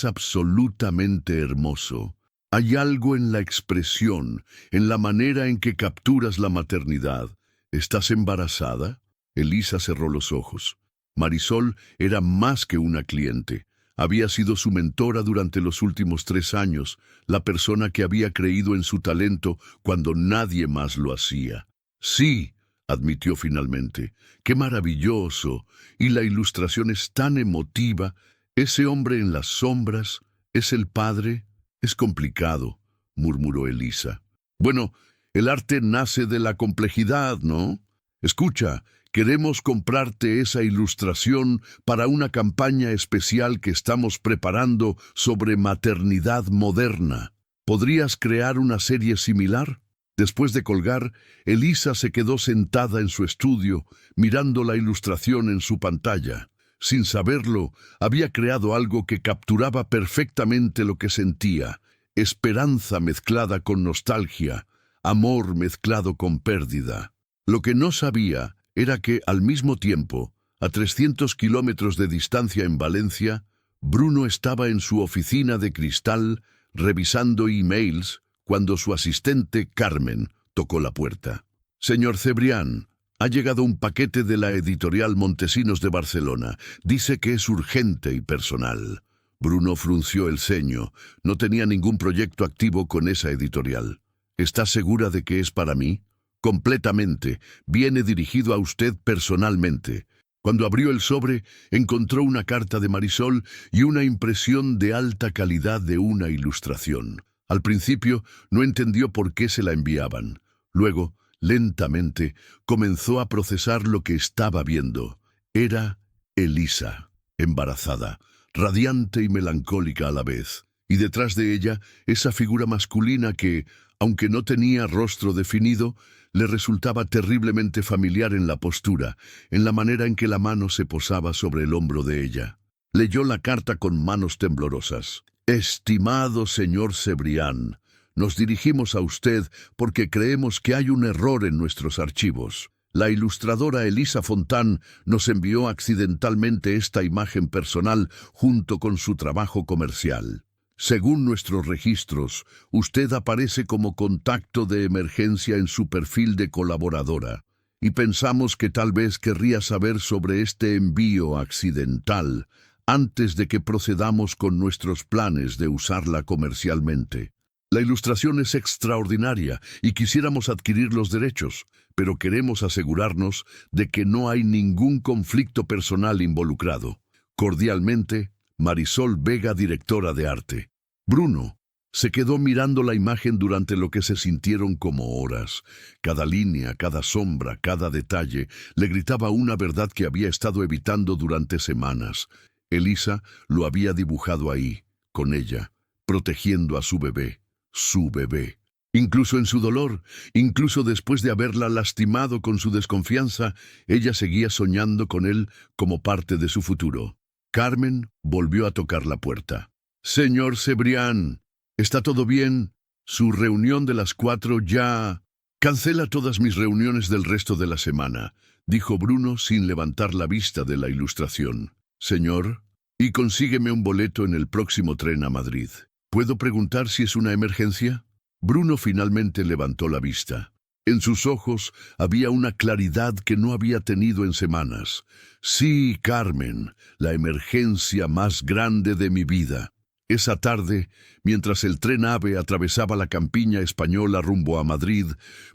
absolutamente hermoso. Hay algo en la expresión, en la manera en que capturas la maternidad. ¿Estás embarazada? Elisa cerró los ojos. Marisol era más que una cliente. Había sido su mentora durante los últimos 3 años, la persona que había creído en su talento cuando nadie más lo hacía. Sí, admitió finalmente. ¡Qué maravilloso! Y la ilustración es tan emotiva. Ese hombre en las sombras, ¿es el padre? Es complicado, murmuró Elisa. Bueno, el arte nace de la complejidad, ¿no? Escucha, queremos comprarte esa ilustración para una campaña especial que estamos preparando sobre maternidad moderna. ¿Podrías crear una serie similar? Después de colgar, Elisa se quedó sentada en su estudio, mirando la ilustración en su pantalla. Sin saberlo, había creado algo que capturaba perfectamente lo que sentía: esperanza mezclada con nostalgia, amor mezclado con pérdida. Lo que no sabía era que, al mismo tiempo, a 300 kilómetros de distancia en Valencia, Bruno estaba en su oficina de cristal revisando emails cuando su asistente, Carmen, tocó la puerta. «Señor Cebrián, ha llegado un paquete de la editorial Montesinos de Barcelona. Dice que es urgente y personal». Bruno frunció el ceño. No tenía ningún proyecto activo con esa editorial. «¿Está segura de que es para mí?» «Completamente. Viene dirigido a usted personalmente». Cuando abrió el sobre, encontró una carta de Marisol y una impresión de alta calidad de una ilustración. Al principio, no entendió por qué se la enviaban. Luego, lentamente, comenzó a procesar lo que estaba viendo. Era Elisa, embarazada, radiante y melancólica a la vez. Y detrás de ella, esa figura masculina que, aunque no tenía rostro definido, le resultaba terriblemente familiar en la postura, en la manera en que la mano se posaba sobre el hombro de ella. Leyó la carta con manos temblorosas. Estimado señor Cebrián, nos dirigimos a usted porque creemos que hay un error en nuestros archivos. La ilustradora Elisa Fontán nos envió accidentalmente esta imagen personal junto con su trabajo comercial. Según nuestros registros, usted aparece como contacto de emergencia en su perfil de colaboradora, y pensamos que tal vez querría saber sobre este envío accidental antes de que procedamos con nuestros planes de usarla comercialmente. La ilustración es extraordinaria y quisiéramos adquirir los derechos, pero queremos asegurarnos de que no hay ningún conflicto personal involucrado. Cordialmente, Marisol Vega, directora de arte. Bruno se quedó mirando la imagen durante lo que se sintieron como horas. Cada línea, cada sombra, cada detalle le gritaba una verdad que había estado evitando durante semanas. Elisa lo había dibujado ahí, con ella, protegiendo a su bebé. Su bebé. Incluso en su dolor, incluso después de haberla lastimado con su desconfianza, ella seguía soñando con él como parte de su futuro. Carmen volvió a tocar la puerta. «Señor Cebrián, ¿está todo bien? Su reunión de las 4 ya...» «Cancela todas mis reuniones del resto de la semana», dijo Bruno sin levantar la vista de la ilustración. «Señor, y consígueme un boleto en el próximo tren a Madrid. ¿Puedo preguntar si es una emergencia?» Bruno finalmente levantó la vista. En sus ojos había una claridad que no había tenido en semanas. «Sí, Carmen, la emergencia más grande de mi vida». Esa tarde, mientras el tren AVE atravesaba la campiña española rumbo a Madrid,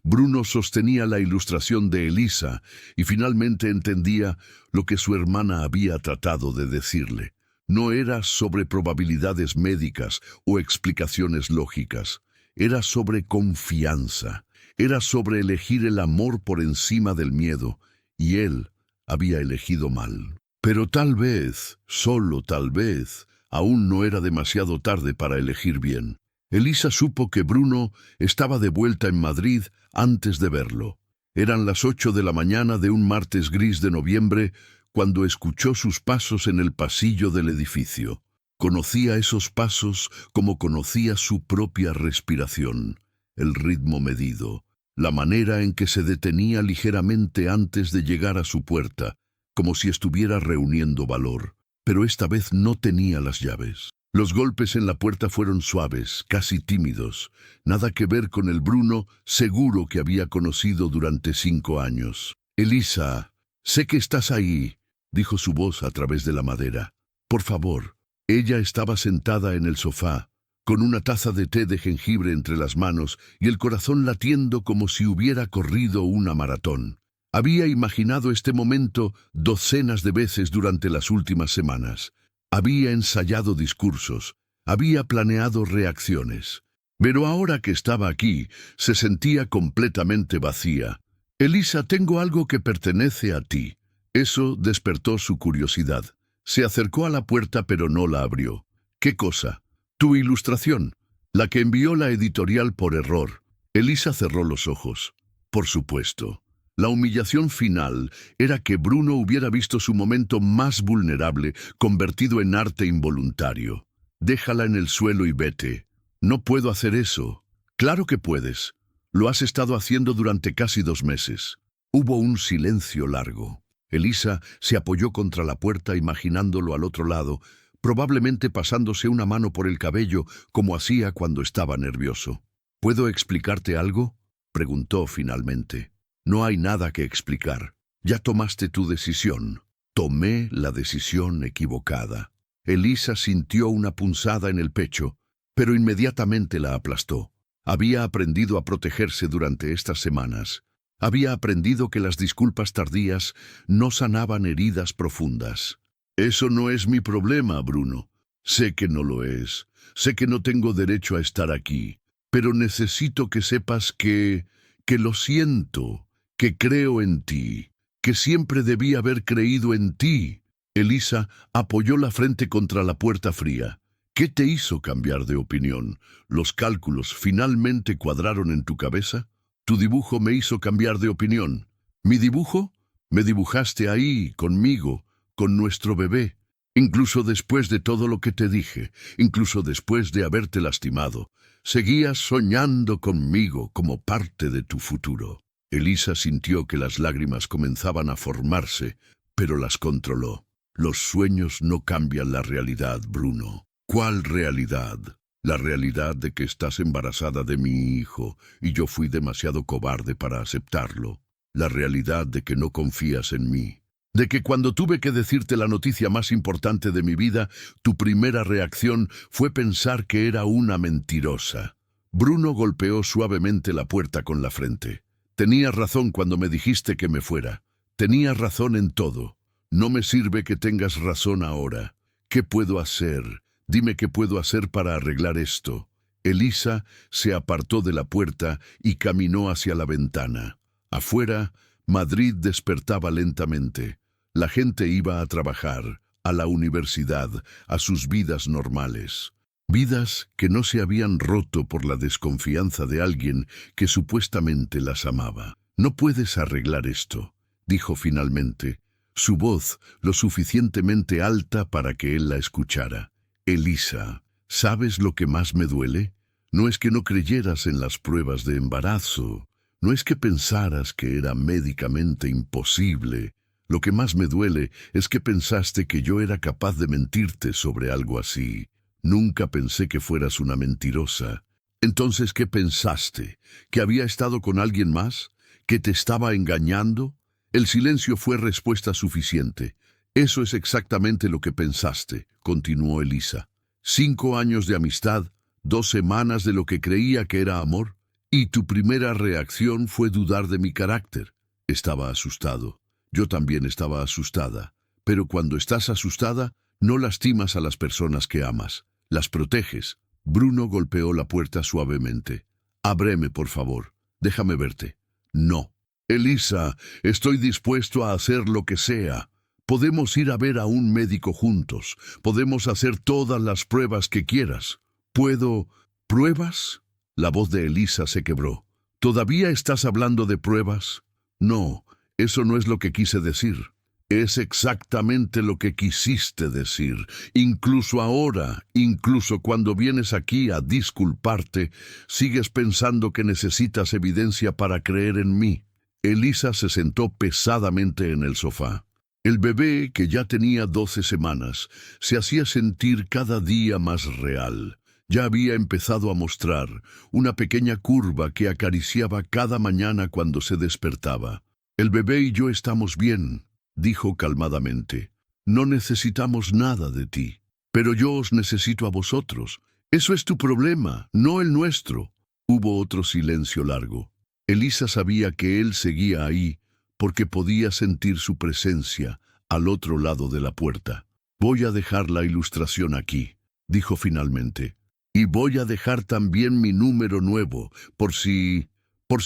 Bruno sostenía la ilustración de Elisa y finalmente entendía lo que su hermana había tratado de decirle. No era sobre probabilidades médicas o explicaciones lógicas. Era sobre confianza. Era sobre elegir el amor por encima del miedo, y él había elegido mal. Pero tal vez, solo tal vez, aún no era demasiado tarde para elegir bien. Elisa supo que Bruno estaba de vuelta en Madrid antes de verlo. Eran las 8 de la mañana de un martes gris de noviembre cuando escuchó sus pasos en el pasillo del edificio. Conocía esos pasos como conocía su propia respiración, el ritmo medido, la manera en que se detenía ligeramente antes de llegar a su puerta, como si estuviera reuniendo valor. Pero esta vez no tenía las llaves. Los golpes en la puerta fueron suaves, casi tímidos, nada que ver con el Bruno seguro que había conocido durante 5 años. «Elisa, sé que estás ahí», dijo su voz a través de la madera. «Por favor». Ella estaba sentada en el sofá, con una taza de té de jengibre entre las manos y el corazón latiendo como si hubiera corrido una maratón. Había imaginado este momento docenas de veces durante las últimas semanas. Había ensayado discursos, había planeado reacciones. Pero ahora que estaba aquí, se sentía completamente vacía. «Elisa, tengo algo que pertenece a ti». Eso despertó su curiosidad. Se acercó a la puerta pero no la abrió. «¿Qué cosa?» «Tu ilustración, la que envió la editorial por error». Elisa cerró los ojos. Por supuesto. La humillación final era que Bruno hubiera visto su momento más vulnerable convertido en arte involuntario. «Déjala en el suelo y vete». «No puedo hacer eso». «Claro que puedes. Lo has estado haciendo durante casi 2 meses». Hubo un silencio largo. Elisa se apoyó contra la puerta imaginándolo al otro lado, probablemente pasándose una mano por el cabello como hacía cuando estaba nervioso. «¿Puedo explicarte algo?», preguntó finalmente. «No hay nada que explicar. Ya tomaste tu decisión». «Tomé la decisión equivocada». Elisa sintió una punzada en el pecho, pero inmediatamente la aplastó. Había aprendido a protegerse durante estas semanas. Había aprendido que las disculpas tardías no sanaban heridas profundas. «Eso no es mi problema, Bruno. Sé que no lo es. Sé que no tengo derecho a estar aquí. Pero necesito que sepas que lo siento, que creo en ti, que siempre debí haber creído en ti». Elisa apoyó la frente contra la puerta fría. «¿Qué te hizo cambiar de opinión? ¿Los cálculos finalmente cuadraron en tu cabeza?» «Tu dibujo me hizo cambiar de opinión». «¿Mi dibujo? Me dibujaste ahí, conmigo, con nuestro bebé». Incluso después de todo lo que te dije, incluso después de haberte lastimado, seguías soñando conmigo como parte de tu futuro. Elisa sintió que las lágrimas comenzaban a formarse, pero las controló. Los sueños no cambian la realidad, Bruno. ¿Cuál realidad? La realidad de que estás embarazada de mi hijo y yo fui demasiado cobarde para aceptarlo. La realidad de que no confías en mí. De que cuando tuve que decirte la noticia más importante de mi vida, tu primera reacción fue pensar que era una mentirosa. Bruno golpeó suavemente la puerta con la frente. Tenías razón cuando me dijiste que me fuera. Tenías razón en todo. No me sirve que tengas razón ahora. ¿Qué puedo hacer? Dime qué puedo hacer para arreglar esto. Elisa se apartó de la puerta y caminó hacia la ventana. Afuera, Madrid despertaba lentamente. La gente iba a trabajar, a la universidad, a sus vidas normales. Vidas que no se habían roto por la desconfianza de alguien que supuestamente las amaba. No puedes arreglar esto, dijo finalmente, su voz lo suficientemente alta para que él la escuchara. Elisa, ¿sabes lo que más me duele? No es que no creyeras en las pruebas de embarazo, no es que pensaras que era médicamente imposible. Lo que más me duele es que pensaste que yo era capaz de mentirte sobre algo así. Nunca pensé que fueras una mentirosa. Entonces, ¿qué pensaste? ¿Que había estado con alguien más? ¿Que te estaba engañando? El silencio fue respuesta suficiente. Eso es exactamente lo que pensaste, continuó Elisa. 5 años de amistad, 2 semanas de lo que creía que era amor, y tu primera reacción fue dudar de mi carácter. Estaba asustado. Yo también estaba asustada. Pero cuando estás asustada, no lastimas a las personas que amas. Las proteges. Bruno golpeó la puerta suavemente. Ábreme, por favor. Déjame verte. No. Elisa, estoy dispuesto a hacer lo que sea. Podemos ir a ver a un médico juntos. Podemos hacer todas las pruebas que quieras. ¿Puedo? ¿Pruebas? La voz de Elisa se quebró. ¿Todavía estás hablando de pruebas? No, eso no es lo que quise decir. Es exactamente lo que quisiste decir. Incluso ahora, incluso cuando vienes aquí a disculparte, sigues pensando que necesitas evidencia para creer en mí. Elisa se sentó pesadamente en el sofá. El bebé, que ya tenía 12 semanas, se hacía sentir cada día más real. Ya había empezado a mostrar una pequeña curva que acariciaba cada mañana cuando se despertaba. El bebé y yo estamos bien, dijo calmadamente. No necesitamos nada de ti, pero yo os necesito a vosotros. Eso es tu problema, no el nuestro. Hubo otro silencio largo. Elisa sabía que él seguía ahí porque podía sentir su presencia al otro lado de la puerta. Voy a dejar la ilustración aquí, dijo finalmente. Y voy a dejar también mi número nuevo, por si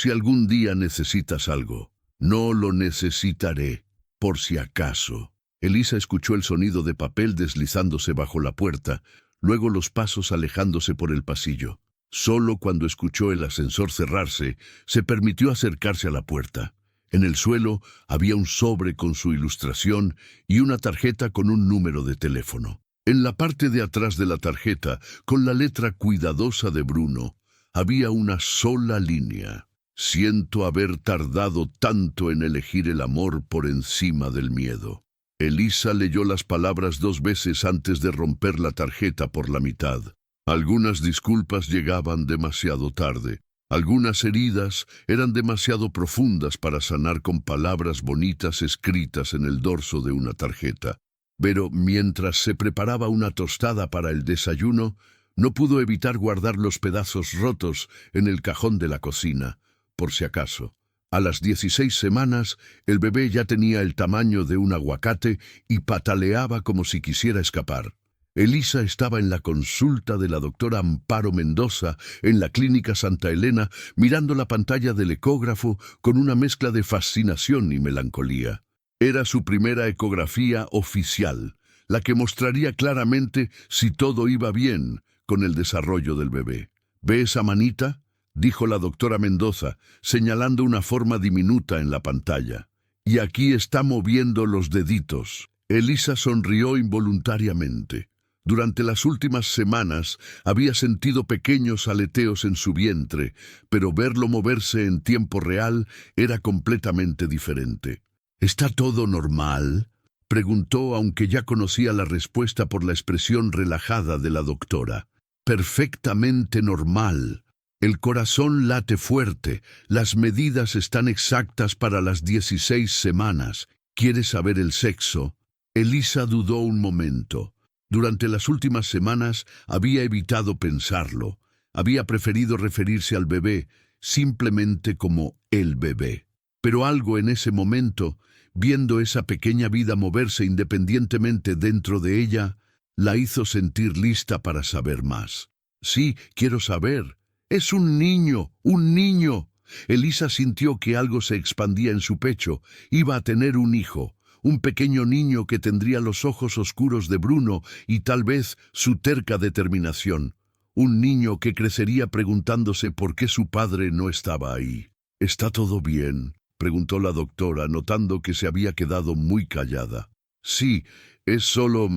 algún día necesitas algo. No lo necesitaré, por si acaso. Elisa escuchó el sonido de papel deslizándose bajo la puerta, luego los pasos alejándose por el pasillo. Solo cuando escuchó el ascensor cerrarse, se permitió acercarse a la puerta. En el suelo había un sobre con su ilustración y una tarjeta con un número de teléfono. En la parte de atrás de la tarjeta, con la letra cuidadosa de Bruno, había una sola línea. Siento haber tardado tanto en elegir el amor por encima del miedo. Elisa leyó las palabras 2 veces antes de romper la tarjeta por la mitad. Algunas disculpas llegaban demasiado tarde. Algunas heridas eran demasiado profundas para sanar con palabras bonitas escritas en el dorso de una tarjeta. Pero mientras se preparaba una tostada para el desayuno, no pudo evitar guardar los pedazos rotos en el cajón de la cocina, por si acaso. A las 16 semanas, el bebé ya tenía el tamaño de un aguacate y pataleaba como si quisiera escapar. Elisa estaba en la consulta de la doctora Amparo Mendoza en la Clínica Santa Elena, mirando la pantalla del ecógrafo con una mezcla de fascinación y melancolía. Era su primera ecografía oficial, la que mostraría claramente si todo iba bien con el desarrollo del bebé. ¿Ve esa manita?, dijo la doctora Mendoza, señalando una forma diminuta en la pantalla. Y aquí está moviendo los deditos. Elisa sonrió involuntariamente. Durante las últimas semanas había sentido pequeños aleteos en su vientre, pero verlo moverse en tiempo real era completamente diferente. ¿Está todo normal?, preguntó, aunque ya conocía la respuesta por la expresión relajada de la doctora. Perfectamente normal. El corazón late fuerte. Las medidas están exactas para las 16 semanas. ¿Quieres saber el sexo? Elisa dudó un momento. Durante las últimas semanas había evitado pensarlo. Había preferido referirse al bebé simplemente como el bebé. Pero algo en ese momento, viendo esa pequeña vida moverse independientemente dentro de ella, la hizo sentir lista para saber más. Sí, quiero saber. Es un niño, un niño. Elisa sintió que algo se expandía en su pecho. Iba a tener un hijo, un pequeño niño que tendría los ojos oscuros de Bruno y tal vez su terca determinación. Un niño que crecería preguntándose por qué su padre no estaba ahí. ¿Está todo bien?, preguntó la doctora, notando que se había quedado muy callada. Sí, es solo...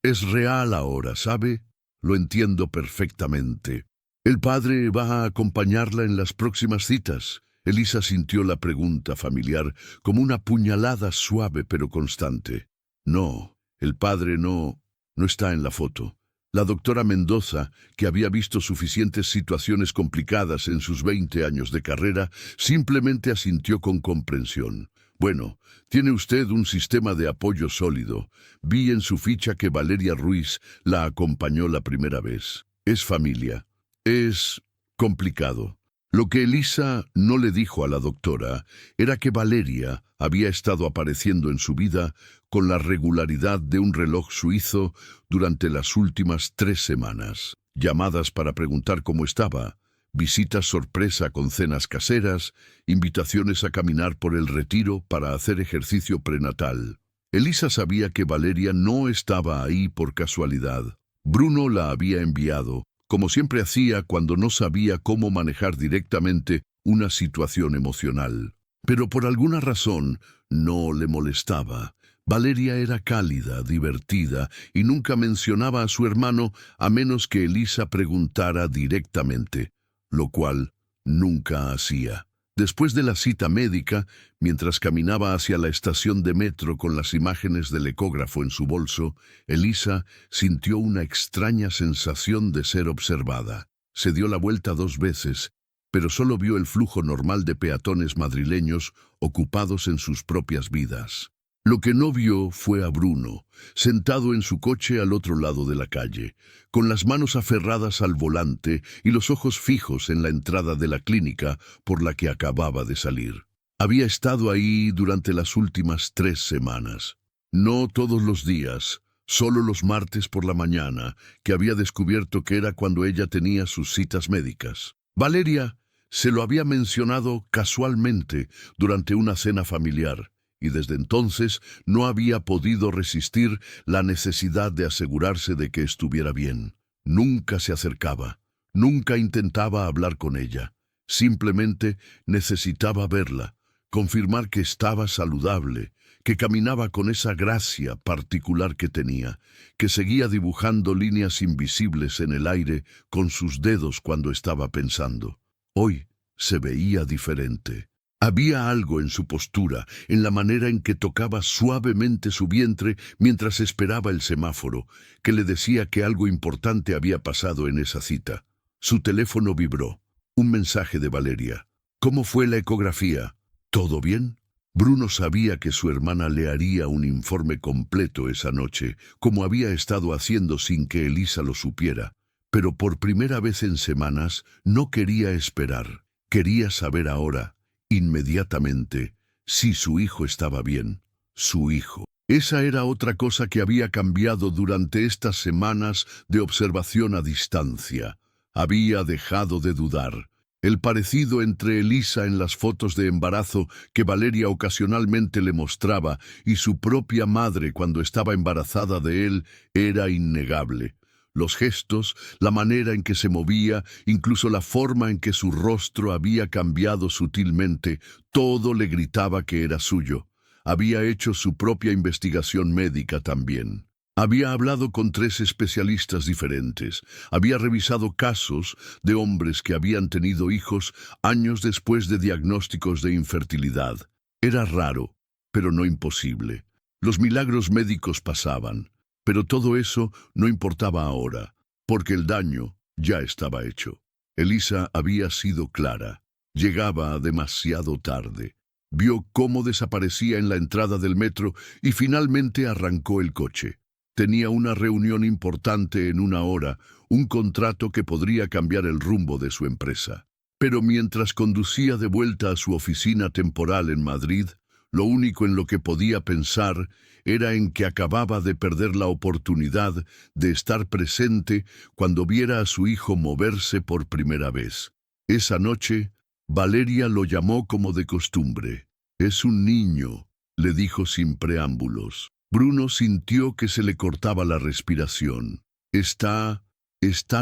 es real ahora, ¿sabe? Lo entiendo perfectamente. ¿El padre va a acompañarla en las próximas citas? Elisa sintió la pregunta familiar como una puñalada suave pero constante. No, el padre no está en la foto. La doctora Mendoza, que había visto suficientes situaciones complicadas en sus 20 años de carrera, simplemente asintió con comprensión. Bueno, tiene usted un sistema de apoyo sólido. Vi en su ficha que Valeria Ruiz la acompañó la primera vez. Es familia. Es complicado. Lo que Elisa no le dijo a la doctora era que Valeria había estado apareciendo en su vida con la regularidad de un reloj suizo durante las últimas 3 semanas. Llamadas para preguntar cómo estaba, visitas sorpresa con cenas caseras, invitaciones a caminar por el retiro para hacer ejercicio prenatal. Elisa sabía que Valeria no estaba ahí por casualidad. Bruno la había enviado, como siempre hacía cuando no sabía cómo manejar directamente una situación emocional. Pero por alguna razón no le molestaba. Valeria era cálida, divertida, y nunca mencionaba a su hermano a menos que Elisa preguntara directamente, lo cual nunca hacía. Después de la cita médica, mientras caminaba hacia la estación de metro con las imágenes del ecógrafo en su bolso, Elisa sintió una extraña sensación de ser observada. Se dio la vuelta 2 veces, pero solo vio el flujo normal de peatones madrileños ocupados en sus propias vidas. Lo que no vio fue a Bruno, sentado en su coche al otro lado de la calle, con las manos aferradas al volante y los ojos fijos en la entrada de la clínica por la que acababa de salir. Había estado ahí durante las últimas 3 semanas. No todos los días, solo los martes por la mañana, que había descubierto que era cuando ella tenía sus citas médicas. Valeria se lo había mencionado casualmente durante una cena familiar, y desde entonces no había podido resistir la necesidad de asegurarse de que estuviera bien. Nunca se acercaba, nunca intentaba hablar con ella. Simplemente necesitaba verla, confirmar que estaba saludable, que caminaba con esa gracia particular que tenía, que seguía dibujando líneas invisibles en el aire con sus dedos cuando estaba pensando. Hoy se veía diferente. Había algo en su postura, en la manera en que tocaba suavemente su vientre mientras esperaba el semáforo, que le decía que algo importante había pasado en esa cita. Su teléfono vibró. Un mensaje de Valeria. ¿Cómo fue la ecografía? ¿Todo bien? Bruno sabía que su hermana le haría un informe completo esa noche, como había estado haciendo sin que Elisa lo supiera. Pero por primera vez en semanas no quería esperar. Quería saber ahora, inmediatamente, si su hijo estaba bien. Su hijo. Esa era otra cosa que había cambiado durante estas semanas de observación a distancia. Había dejado de dudar. El parecido entre Elisa en las fotos de embarazo que Valeria ocasionalmente le mostraba y su propia madre cuando estaba embarazada de él era innegable. Los gestos, la manera en que se movía, incluso la forma en que su rostro había cambiado sutilmente, todo le gritaba que era suyo. Había hecho su propia investigación médica también. Había hablado con 3 especialistas diferentes. Había revisado casos de hombres que habían tenido hijos años después de diagnósticos de infertilidad. Era raro, pero no imposible. Los milagros médicos pasaban, pero todo eso no importaba ahora, porque el daño ya estaba hecho. Elisa había sido clara. Llegaba demasiado tarde. Vio cómo desaparecía en la entrada del metro y finalmente arrancó el coche. Tenía una reunión importante en 1 hora, un contrato que podría cambiar el rumbo de su empresa. Pero mientras conducía de vuelta a su oficina temporal en Madrid, lo único en lo que podía pensar era en que acababa de perder la oportunidad de estar presente cuando viera a su hijo moverse por primera vez. Esa noche, Valeria lo llamó como de costumbre. «Es un niño», le dijo sin preámbulos. Bruno sintió que se le cortaba la respiración. ¿Está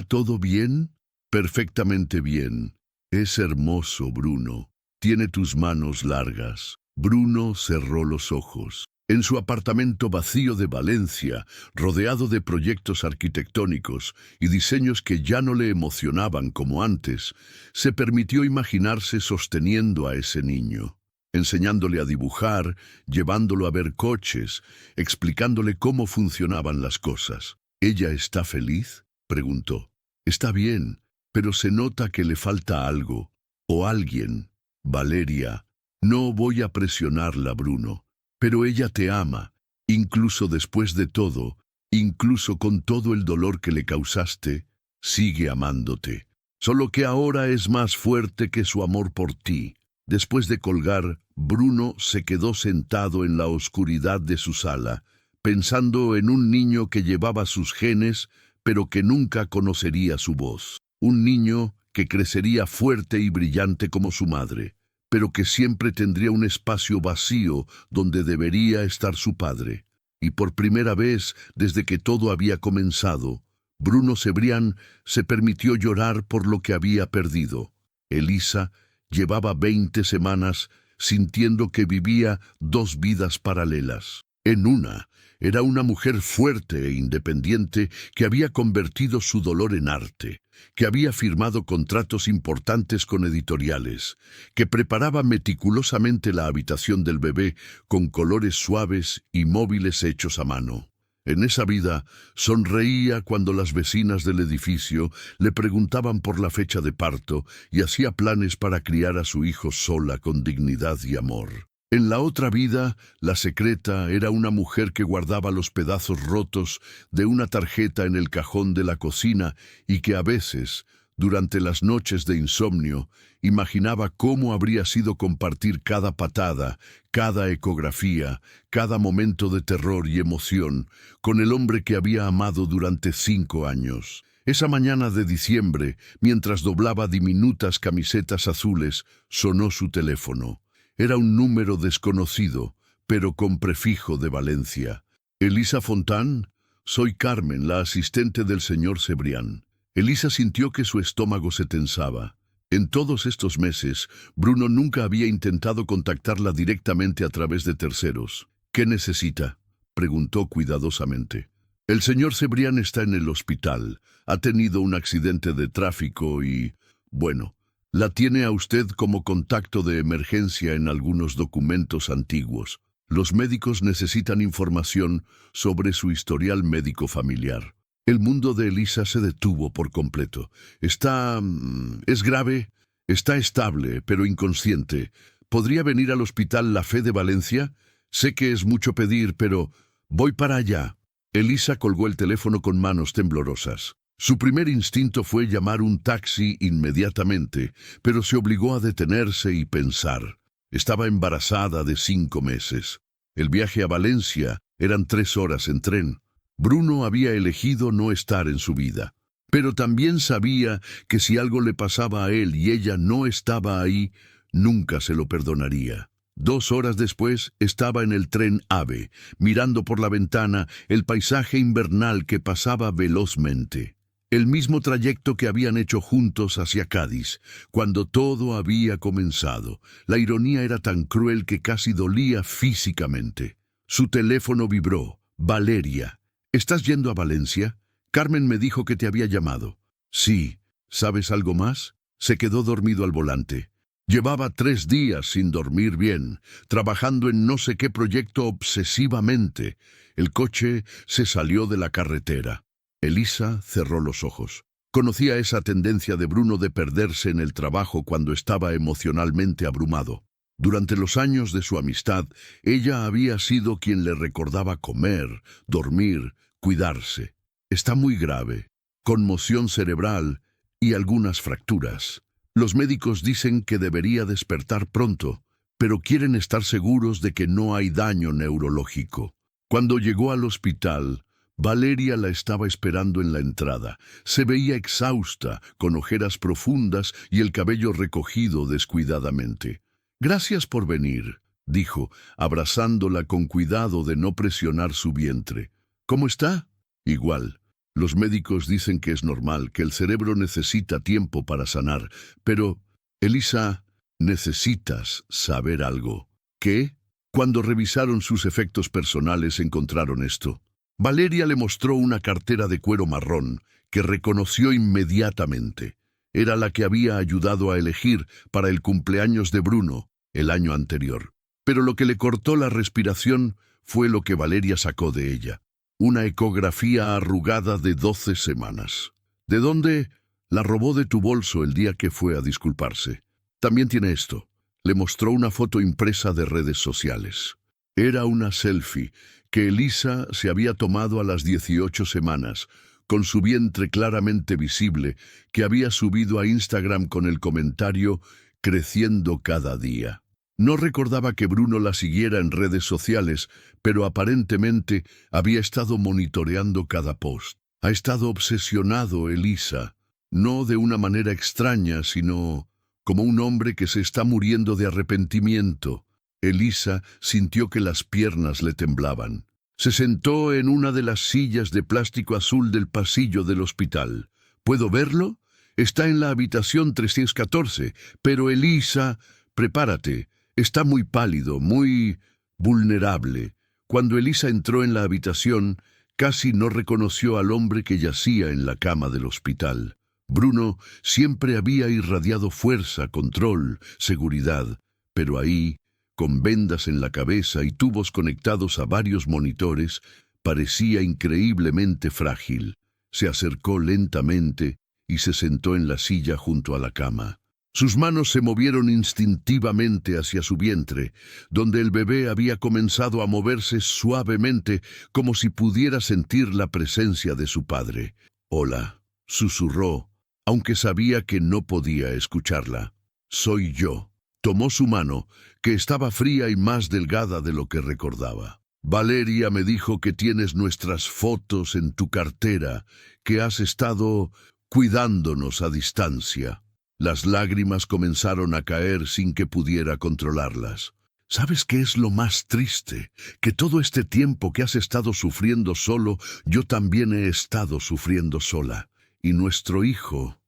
todo bien?» «Perfectamente bien. Es hermoso, Bruno. Tiene tus manos largas». Bruno cerró los ojos. En su apartamento vacío de Valencia, rodeado de proyectos arquitectónicos y diseños que ya no le emocionaban como antes, se permitió imaginarse sosteniendo a ese niño, enseñándole a dibujar, llevándolo a ver coches, explicándole cómo funcionaban las cosas. «¿Ella está feliz?», preguntó. «Está bien, pero se nota que le falta algo, o alguien. Valeria, no voy a presionarla, Bruno, pero ella te ama, incluso después de todo, incluso con todo el dolor que le causaste, sigue amándote. Solo que ahora es más fuerte que su amor por ti». Después de colgar, Bruno se quedó sentado en la oscuridad de su sala, pensando en un niño que llevaba sus genes, pero que nunca conocería su voz. Un niño que crecería fuerte y brillante como su madre, pero que siempre tendría un espacio vacío donde debería estar su padre. Y por primera vez, desde que todo había comenzado, Bruno Cebrián se permitió llorar por lo que había perdido. Elisa llevaba 20 semanas sintiendo que vivía 2 vidas paralelas. En una, era una mujer fuerte e independiente que había convertido su dolor en arte, que había firmado contratos importantes con editoriales, que preparaba meticulosamente la habitación del bebé con colores suaves y móviles hechos a mano. En esa vida, sonreía cuando las vecinas del edificio le preguntaban por la fecha de parto y hacía planes para criar a su hijo sola con dignidad y amor. En la otra vida, la secreta era una mujer que guardaba los pedazos rotos de una tarjeta en el cajón de la cocina y que a veces, durante las noches de insomnio, imaginaba cómo habría sido compartir cada patada, cada ecografía, cada momento de terror y emoción con el hombre que había amado durante 5 años. Esa mañana de diciembre, mientras doblaba diminutas camisetas azules, sonó su teléfono. Era un número desconocido, pero con prefijo de Valencia. «¿Elisa Fontán? Soy Carmen, la asistente del señor Cebrián». Elisa sintió que su estómago se tensaba. En todos estos meses, Bruno nunca había intentado contactarla directamente a través de terceros. «¿Qué necesita?», preguntó cuidadosamente. «El señor Cebrián está en el hospital. Ha tenido un accidente de tráfico y, bueno, la tiene a usted como contacto de emergencia en algunos documentos antiguos. Los médicos necesitan información sobre su historial médico familiar». El mundo de Elisa se detuvo por completo. «¿Es grave? Está estable, pero inconsciente. ¿Podría venir al hospital La Fe de Valencia? Sé que es mucho pedir, pero voy para allá». Elisa colgó el teléfono con manos temblorosas. Su primer instinto fue llamar un taxi inmediatamente, pero se obligó a detenerse y pensar. Estaba embarazada de 5 meses. El viaje a Valencia eran 3 horas en tren. Bruno había elegido no estar en su vida, pero también sabía que si algo le pasaba a él y ella no estaba ahí, nunca se lo perdonaría. 2 horas después estaba en el tren AVE, mirando por la ventana el paisaje invernal que pasaba velozmente. El mismo trayecto que habían hecho juntos hacia Cádiz, cuando todo había comenzado. La ironía era tan cruel que casi dolía físicamente. Su teléfono vibró. Valeria. ¿Estás yendo a Valencia? Carmen me dijo que te había llamado. Sí. ¿Sabes algo más? Se quedó dormido al volante. Llevaba 3 días sin dormir bien, trabajando en no sé qué proyecto obsesivamente. El coche se salió de la carretera. Elisa cerró los ojos. Conocía esa tendencia de Bruno de perderse en el trabajo cuando estaba emocionalmente abrumado. Durante los años de su amistad, ella había sido quien le recordaba comer, dormir, cuidarse. Está muy grave, conmoción cerebral y algunas fracturas. Los médicos dicen que debería despertar pronto, pero quieren estar seguros de que no hay daño neurológico. Cuando llegó al hospital, Valeria la estaba esperando en la entrada. Se veía exhausta, con ojeras profundas y el cabello recogido descuidadamente. «Gracias por venir», dijo, abrazándola con cuidado de no presionar su vientre. «¿Cómo está?» «Igual. Los médicos dicen que es normal, que el cerebro necesita tiempo para sanar. Pero, Elisa, necesitas saber algo». «¿Qué?» Cuando revisaron sus efectos personales encontraron esto. Valeria le mostró una cartera de cuero marrón que reconoció inmediatamente. Era la que había ayudado a elegir para el cumpleaños de Bruno el año anterior. Pero lo que le cortó la respiración fue lo que Valeria sacó de ella. Una ecografía arrugada de 12 semanas. ¿De dónde? La robó de tu bolso el día que fue a disculparse. También tiene esto. Le mostró una foto impresa de redes sociales. Era una selfie que Elisa se había tomado a las 18 semanas, con su vientre claramente visible, que había subido a Instagram con el comentario «creciendo cada día». No recordaba que Bruno la siguiera en redes sociales, pero aparentemente había estado monitoreando cada post. Ha estado obsesionado, Elisa, no de una manera extraña, sino como un hombre que se está muriendo de arrepentimiento. Elisa sintió que las piernas le temblaban. Se sentó en una de las sillas de plástico azul del pasillo del hospital. ¿Puedo verlo? Está en la habitación 314. Pero Elisa, prepárate. Está muy pálido, muy vulnerable. Cuando Elisa entró en la habitación, casi no reconoció al hombre que yacía en la cama del hospital. Bruno siempre había irradiado fuerza, control, seguridad, pero ahí, con vendas en la cabeza y tubos conectados a varios monitores, parecía increíblemente frágil. Se acercó lentamente y se sentó en la silla junto a la cama. Sus manos se movieron instintivamente hacia su vientre, donde el bebé había comenzado a moverse suavemente, como si pudiera sentir la presencia de su padre. «Hola», susurró, aunque sabía que no podía escucharla. «Soy yo». Tomó su mano, que estaba fría y más delgada de lo que recordaba. «Valeria me dijo que tienes nuestras fotos en tu cartera, que has estado cuidándonos a distancia». Las lágrimas comenzaron a caer sin que pudiera controlarlas. ¿Sabes qué es lo más triste? Que todo este tiempo que has estado sufriendo solo, yo también he estado sufriendo sola. Y nuestro hijo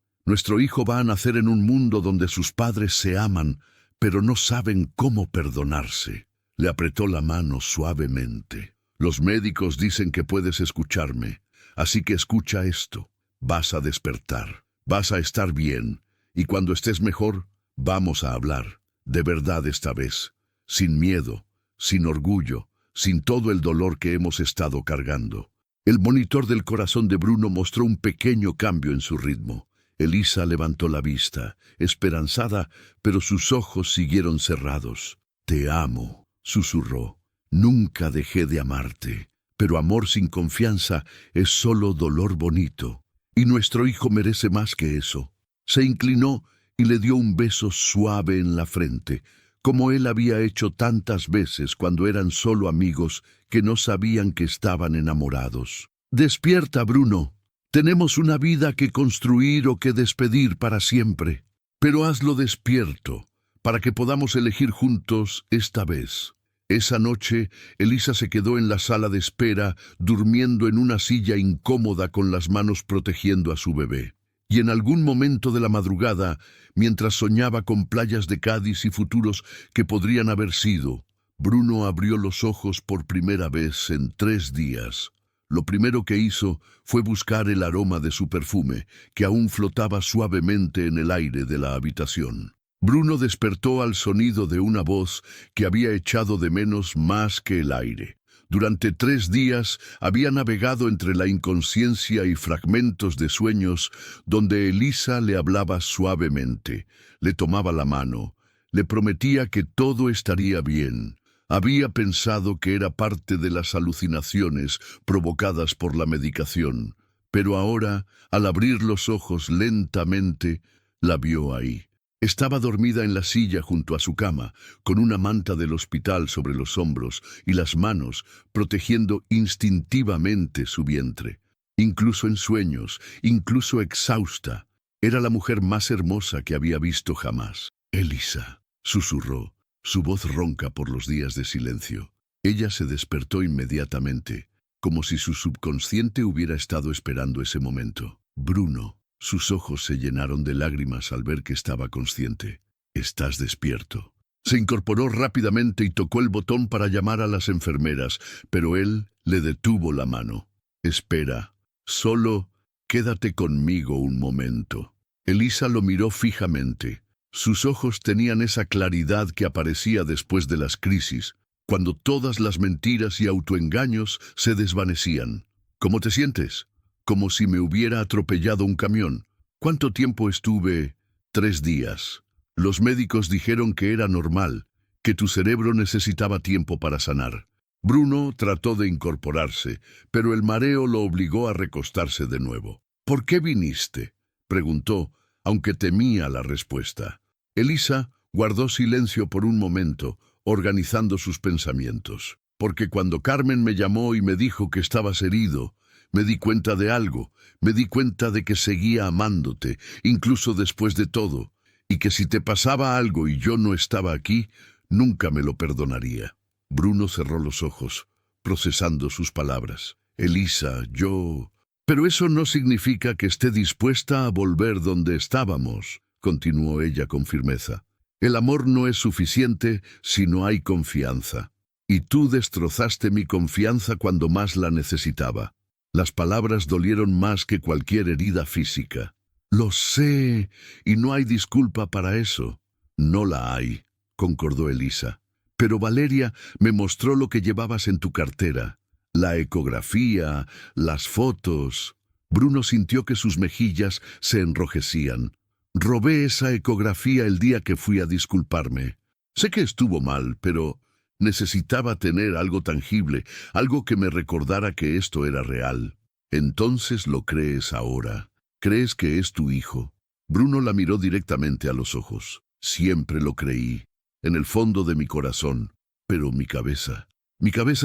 va a nacer en un mundo donde sus padres se aman, pero no saben cómo perdonarse. Le apretó la mano suavemente. Los médicos dicen que puedes escucharme, así que escucha esto. Vas a despertar, vas a estar bien. Y cuando estés mejor, vamos a hablar, de verdad esta vez, sin miedo, sin orgullo, sin todo el dolor que hemos estado cargando. El monitor del corazón de Bruno mostró un pequeño cambio en su ritmo. Elisa levantó la vista, esperanzada, pero sus ojos siguieron cerrados. «Te amo», susurró. «Nunca dejé de amarte, pero amor sin confianza es solo dolor bonito. Y nuestro hijo merece más que eso». Se inclinó y le dio un beso suave en la frente, como él había hecho tantas veces cuando eran solo amigos que no sabían que estaban enamorados. «Despierta, Bruno. Tenemos una vida que construir o que despedir para siempre. Pero hazlo despierto, para que podamos elegir juntos esta vez». Esa noche, Elisa se quedó en la sala de espera, durmiendo en una silla incómoda con las manos protegiendo a su bebé. Y en algún momento de la madrugada, mientras soñaba con playas de Cádiz y futuros que podrían haber sido, Bruno abrió los ojos por primera vez en 3 días. Lo primero que hizo fue buscar el aroma de su perfume, que aún flotaba suavemente en el aire de la habitación. Bruno despertó al sonido de una voz que había echado de menos más que el aire. Durante 3 días había navegado entre la inconsciencia y fragmentos de sueños donde Elisa le hablaba suavemente, le tomaba la mano, le prometía que todo estaría bien. Había pensado que era parte de las alucinaciones provocadas por la medicación, pero ahora, al abrir los ojos lentamente, la vio ahí. Estaba dormida en la silla junto a su cama, con una manta del hospital sobre los hombros y las manos protegiendo instintivamente su vientre. Incluso en sueños, incluso exhausta, era la mujer más hermosa que había visto jamás. «Elisa», susurró, su voz ronca por los días de silencio. Ella se despertó inmediatamente, como si su subconsciente hubiera estado esperando ese momento. «Bruno». Sus ojos se llenaron de lágrimas al ver que estaba consciente. «¿Estás despierto?» Se incorporó rápidamente y tocó el botón para llamar a las enfermeras, pero él le detuvo la mano. «Espera, solo quédate conmigo un momento». Elisa lo miró fijamente. Sus ojos tenían esa claridad que aparecía después de las crisis, cuando todas las mentiras y autoengaños se desvanecían. «¿Cómo te sientes?» «Como si me hubiera atropellado un camión». «¿Cuánto tiempo estuve?» 3 días. Los médicos dijeron que era normal, que tu cerebro necesitaba tiempo para sanar. Bruno trató de incorporarse, pero el mareo lo obligó a recostarse de nuevo. «¿Por qué viniste?», preguntó, aunque temía la respuesta. Elisa guardó silencio por un momento, organizando sus pensamientos. «Porque cuando Carmen me llamó y me dijo que estabas herido, me di cuenta de algo, me di cuenta de que seguía amándote, incluso después de todo, y que si te pasaba algo y yo no estaba aquí, nunca me lo perdonaría». Bruno cerró los ojos, procesando sus palabras. «Elisa, yo...» «Pero eso no significa que esté dispuesta a volver donde estábamos», continuó ella con firmeza. «El amor no es suficiente si no hay confianza. Y tú destrozaste mi confianza cuando más la necesitaba». Las palabras dolieron más que cualquier herida física. «Lo sé, y no hay disculpa para eso». «No la hay», concordó Elisa. «Pero Valeria me mostró lo que llevabas en tu cartera. La ecografía, las fotos». Bruno sintió que sus mejillas se enrojecían. «Robé esa ecografía el día que fui a disculparme. Sé que estuvo mal, pero necesitaba tener algo tangible, algo que me recordara que esto era real». «Entonces lo crees ahora. ¿Crees que es tu hijo?» Bruno la miró directamente a los ojos. «Siempre lo creí, en el fondo de mi corazón, pero mi cabeza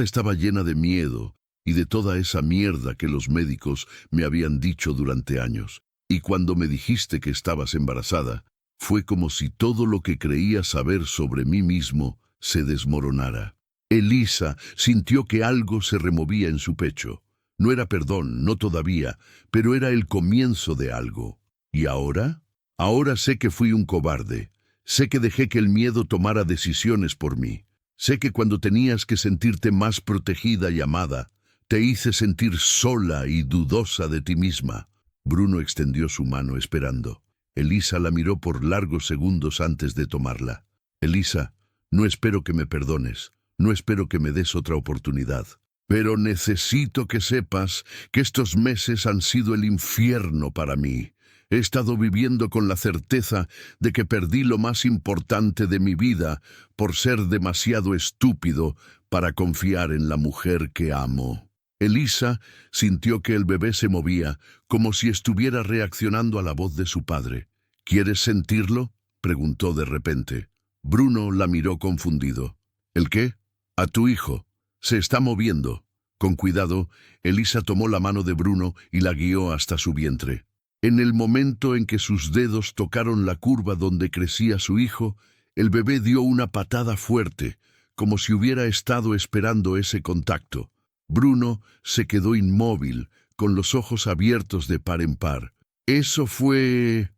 estaba llena de miedo y de toda esa mierda que los médicos me habían dicho durante años. Y cuando me dijiste que estabas embarazada, fue como si todo lo que creía saber sobre mí mismo se desmoronara». Elisa sintió que algo se removía en su pecho. No era perdón, no todavía, pero era el comienzo de algo. ¿Y ahora? Ahora sé que fui un cobarde. Sé que dejé que el miedo tomara decisiones por mí. Sé que cuando tenías que sentirte más protegida y amada, te hice sentir sola y dudosa de ti misma. Bruno extendió su mano esperando. Elisa la miró por largos segundos antes de tomarla. «Elisa, no espero que me perdones, no espero que me des otra oportunidad. Pero necesito que sepas que estos meses han sido el infierno para mí. He estado viviendo con la certeza de que perdí lo más importante de mi vida por ser demasiado estúpido para confiar en la mujer que amo». Elisa sintió que el bebé se movía, como si estuviera reaccionando a la voz de su padre. «¿Quieres sentirlo?», preguntó de repente. Bruno la miró confundido. «¿El qué?». «A tu hijo. Se está moviendo». Con cuidado, Elisa tomó la mano de Bruno y la guió hasta su vientre. En el momento en que sus dedos tocaron la curva donde crecía su hijo, el bebé dio una patada fuerte, como si hubiera estado esperando ese contacto. Bruno se quedó inmóvil, con los ojos abiertos de par en par. Eso fue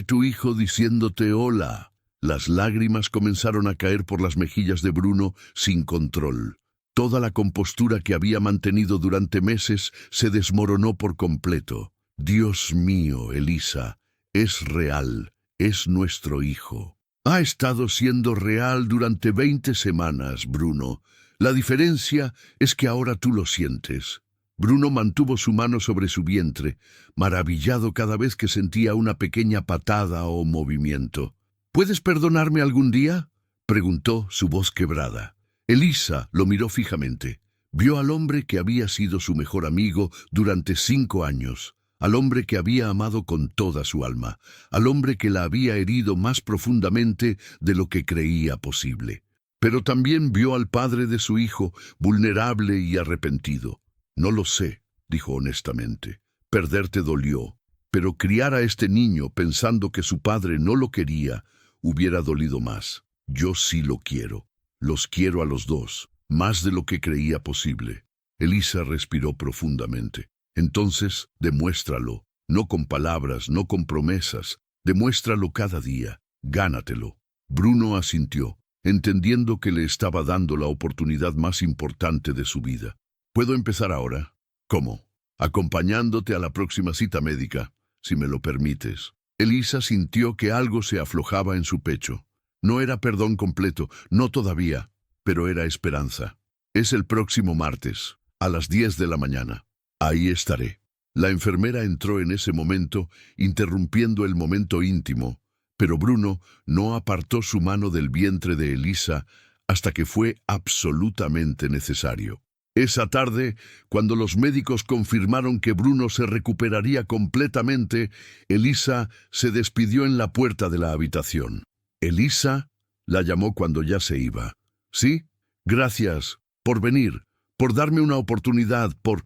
tu hijo diciéndote hola. Las lágrimas comenzaron a caer por las mejillas de Bruno sin control. Toda la compostura que había mantenido durante meses se desmoronó por completo. Dios mío, Elisa, es real, es nuestro hijo. Ha estado siendo real durante 20 semanas, Bruno. La diferencia es que ahora tú lo sientes. Bruno mantuvo su mano sobre su vientre, maravillado cada vez que sentía una pequeña patada o movimiento. ¿Puedes perdonarme algún día?, preguntó, su voz quebrada. Elisa lo miró fijamente. Vio al hombre que había sido su mejor amigo durante 5 años, al hombre que había amado con toda su alma, al hombre que la había herido más profundamente de lo que creía posible. Pero también vio al padre de su hijo, vulnerable y arrepentido. No lo sé, dijo honestamente. Perderte dolió, pero criar a este niño pensando que su padre no lo quería, hubiera dolido más. Yo sí lo quiero. Los quiero a los dos, más de lo que creía posible. Elisa respiró profundamente. Entonces, demuéstralo, no con palabras, no con promesas. Demuéstralo cada día. Gánatelo. Bruno asintió, entendiendo que le estaba dando la oportunidad más importante de su vida. ¿Puedo empezar ahora? ¿Cómo? Acompañándote a la próxima cita médica, si me lo permites. Elisa sintió que algo se aflojaba en su pecho. No era perdón completo, no todavía, pero era esperanza. Es el próximo martes, a las 10 de la mañana. Ahí estaré. La enfermera entró en ese momento, interrumpiendo el momento íntimo, pero Bruno no apartó su mano del vientre de Elisa hasta que fue absolutamente necesario. Esa tarde, cuando los médicos confirmaron que Bruno se recuperaría completamente, Elisa se despidió en la puerta de la habitación. Elisa la llamó cuando ya se iba. Sí, gracias por venir, por darme una oportunidad, por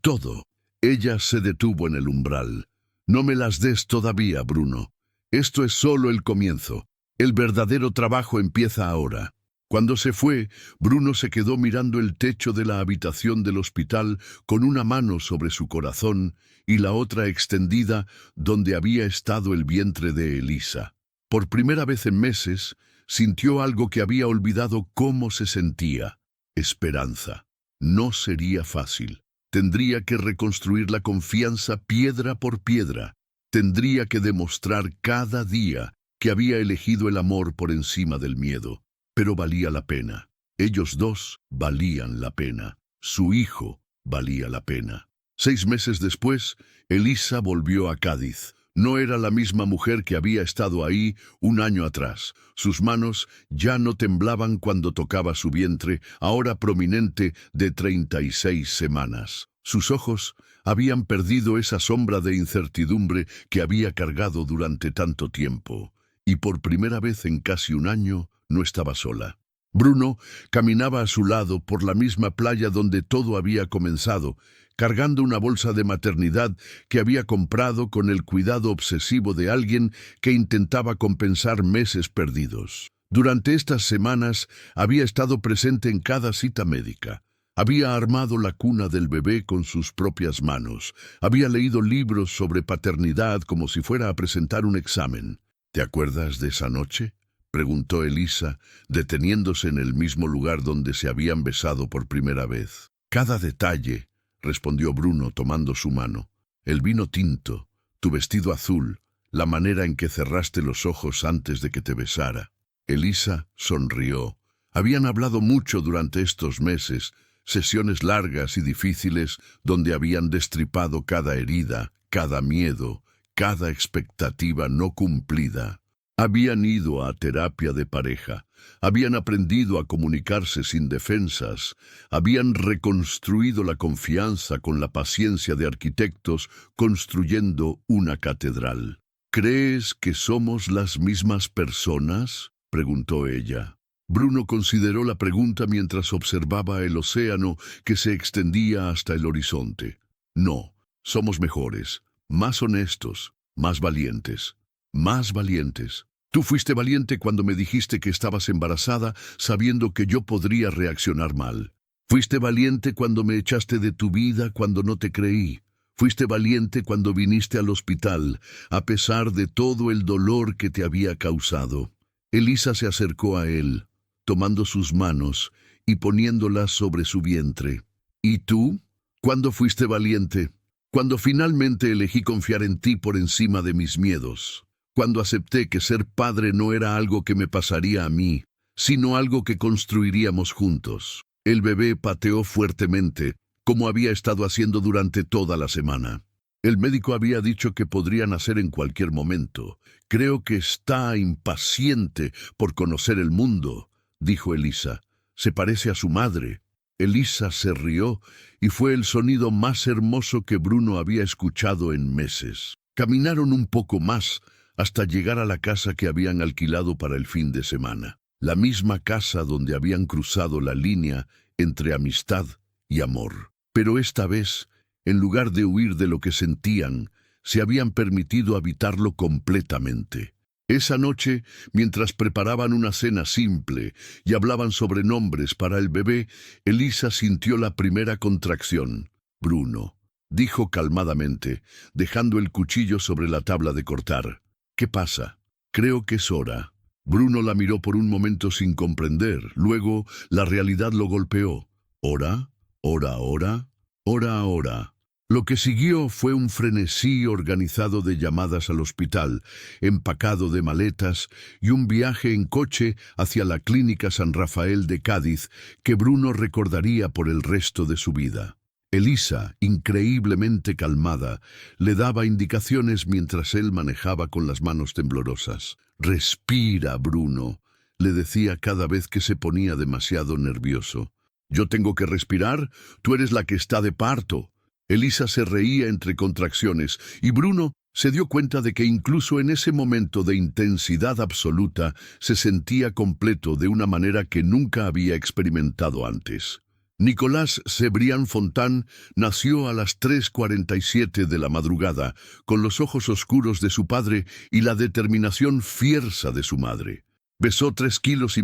todo. Ella se detuvo en el umbral. No me las des todavía, Bruno. Esto es solo el comienzo. El verdadero trabajo empieza ahora. Cuando se fue, Bruno se quedó mirando el techo de la habitación del hospital con una mano sobre su corazón y la otra extendida donde había estado el vientre de Elisa. Por primera vez en meses, sintió algo que había olvidado cómo se sentía: esperanza. No sería fácil. Tendría que reconstruir la confianza piedra por piedra. Tendría que demostrar cada día que había elegido el amor por encima del miedo. Pero valía la pena. Ellos dos valían la pena. Su hijo valía la pena. 6 meses después, Elisa volvió a Cádiz. No era la misma mujer que había estado ahí un año atrás. Sus manos ya no temblaban cuando tocaba su vientre, ahora prominente de 36 semanas. Sus ojos habían perdido esa sombra de incertidumbre que había cargado durante tanto tiempo. Y por primera vez en casi un año, no estaba sola. Bruno caminaba a su lado por la misma playa donde todo había comenzado, cargando una bolsa de maternidad que había comprado con el cuidado obsesivo de alguien que intentaba compensar meses perdidos. Durante estas semanas había estado presente en cada cita médica. Había armado la cuna del bebé con sus propias manos. Había leído libros sobre paternidad como si fuera a presentar un examen. ¿Te acuerdas de esa noche?, preguntó Elisa, deteniéndose en el mismo lugar donde se habían besado por primera vez. Cada detalle, respondió Bruno tomando su mano. El vino tinto, tu vestido azul, la manera en que cerraste los ojos antes de que te besara. Elisa sonrió. Habían hablado mucho durante estos meses, sesiones largas y difíciles donde habían destripado cada herida, cada miedo, cada expectativa no cumplida. Habían ido a terapia de pareja, habían aprendido a comunicarse sin defensas, habían reconstruido la confianza con la paciencia de arquitectos construyendo una catedral. ¿Crees que somos las mismas personas?, preguntó ella. Bruno consideró la pregunta mientras observaba el océano que se extendía hasta el horizonte. No, somos mejores, más honestos, más valientes, más valientes. Tú fuiste valiente cuando me dijiste que estabas embarazada, sabiendo que yo podría reaccionar mal. Fuiste valiente cuando me echaste de tu vida cuando no te creí. Fuiste valiente cuando viniste al hospital, a pesar de todo el dolor que te había causado. Elisa se acercó a él, tomando sus manos y poniéndolas sobre su vientre. ¿Y tú? ¿Cuándo fuiste valiente? Cuando finalmente elegí confiar en ti por encima de mis miedos. Cuando acepté que ser padre no era algo que me pasaría a mí, sino algo que construiríamos juntos. El bebé pateó fuertemente, como había estado haciendo durante toda la semana. El médico había dicho que podría nacer en cualquier momento. Creo que está impaciente por conocer el mundo, dijo Elisa. Se parece a su madre. Elisa se rió y fue el sonido más hermoso que Bruno había escuchado en meses. Caminaron un poco más hasta llegar a la casa que habían alquilado para el fin de semana. La misma casa donde habían cruzado la línea entre amistad y amor. Pero esta vez, en lugar de huir de lo que sentían, se habían permitido habitarlo completamente. Esa noche, mientras preparaban una cena simple y hablaban sobre nombres para el bebé, Elisa sintió la primera contracción. Bruno, dijo calmadamente, dejando el cuchillo sobre la tabla de cortar. ¿Qué pasa? Creo que es hora. Bruno la miró por un momento sin comprender. Luego, la realidad lo golpeó. ¿Hora? ¿Hora ahora? ¿Hora ahora? Lo que siguió fue un frenesí organizado de llamadas al hospital, empacado de maletas y un viaje en coche hacia la Clínica San Rafael de Cádiz que Bruno recordaría por el resto de su vida. Elisa, increíblemente calmada, le daba indicaciones mientras él manejaba con las manos temblorosas. «Respira, Bruno», le decía cada vez que se ponía demasiado nervioso. «¿Yo tengo que respirar? Tú eres la que está de parto». Elisa se reía entre contracciones y Bruno se dio cuenta de que incluso en ese momento de intensidad absoluta se sentía completo de una manera que nunca había experimentado antes. Nicolás Cebrián Fontán nació a las 3:47 de la madrugada, con los ojos oscuros de su padre y la determinación fierza de su madre. Pesó 3,5 kilos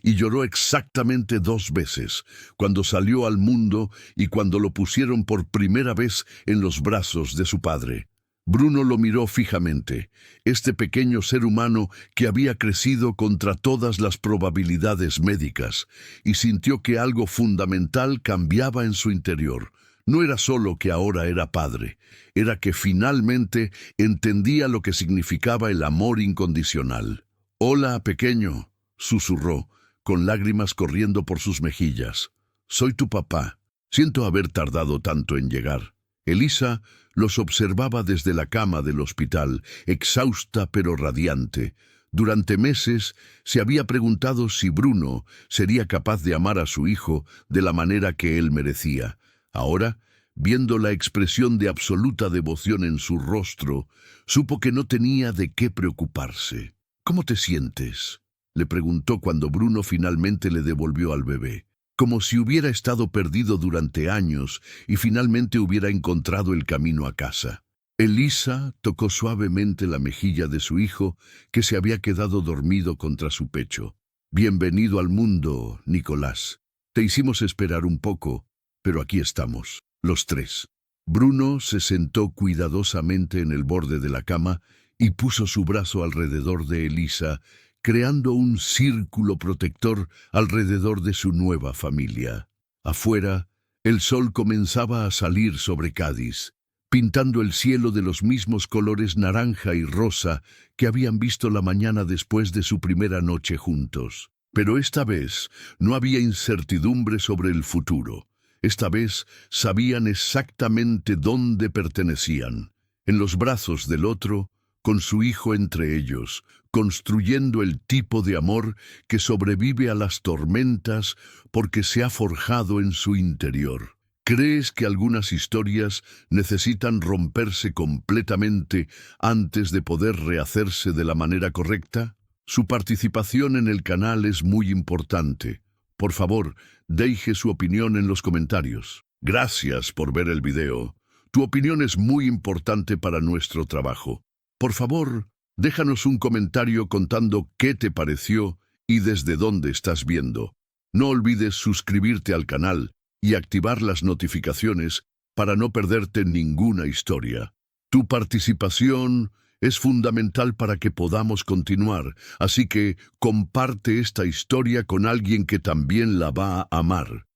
y lloró exactamente 2 veces, cuando salió al mundo y cuando lo pusieron por primera vez en los brazos de su padre. Bruno lo miró fijamente, este pequeño ser humano que había crecido contra todas las probabilidades médicas, y sintió que algo fundamental cambiaba en su interior. No era solo que ahora era padre, era que finalmente entendía lo que significaba el amor incondicional. «Hola, pequeño», susurró, con lágrimas corriendo por sus mejillas. «Soy tu papá. Siento haber tardado tanto en llegar». Elisa los observaba desde la cama del hospital, exhausta pero radiante. Durante meses se había preguntado si Bruno sería capaz de amar a su hijo de la manera que él merecía. Ahora, viendo la expresión de absoluta devoción en su rostro, supo que no tenía de qué preocuparse. «¿Cómo te sientes?», le preguntó cuando Bruno finalmente le devolvió al bebé. Como si hubiera estado perdido durante años y finalmente hubiera encontrado el camino a casa. Elisa tocó suavemente la mejilla de su hijo, que se había quedado dormido contra su pecho. «Bienvenido al mundo, Nicolás. Te hicimos esperar un poco, pero aquí estamos, los tres». Bruno se sentó cuidadosamente en el borde de la cama y puso su brazo alrededor de Elisa, creando un círculo protector alrededor de su nueva familia. Afuera, el sol comenzaba a salir sobre Cádiz, pintando el cielo de los mismos colores naranja y rosa que habían visto la mañana después de su primera noche juntos. Pero esta vez no había incertidumbre sobre el futuro. Esta vez sabían exactamente dónde pertenecían, en los brazos del otro, con su hijo entre ellos, construyendo el tipo de amor que sobrevive a las tormentas porque se ha forjado en su interior. ¿Crees que algunas historias necesitan romperse completamente antes de poder rehacerse de la manera correcta? Su participación en el canal es muy importante. Por favor, deje su opinión en los comentarios. Gracias por ver el video. Tu opinión es muy importante para nuestro trabajo. Por favor, Déjanos un comentario contando qué te pareció y desde dónde estás viendo. No olvides suscribirte al canal y activar las notificaciones para no perderte ninguna historia. Tu participación es fundamental para que podamos continuar, así que comparte esta historia con alguien que también la va a amar.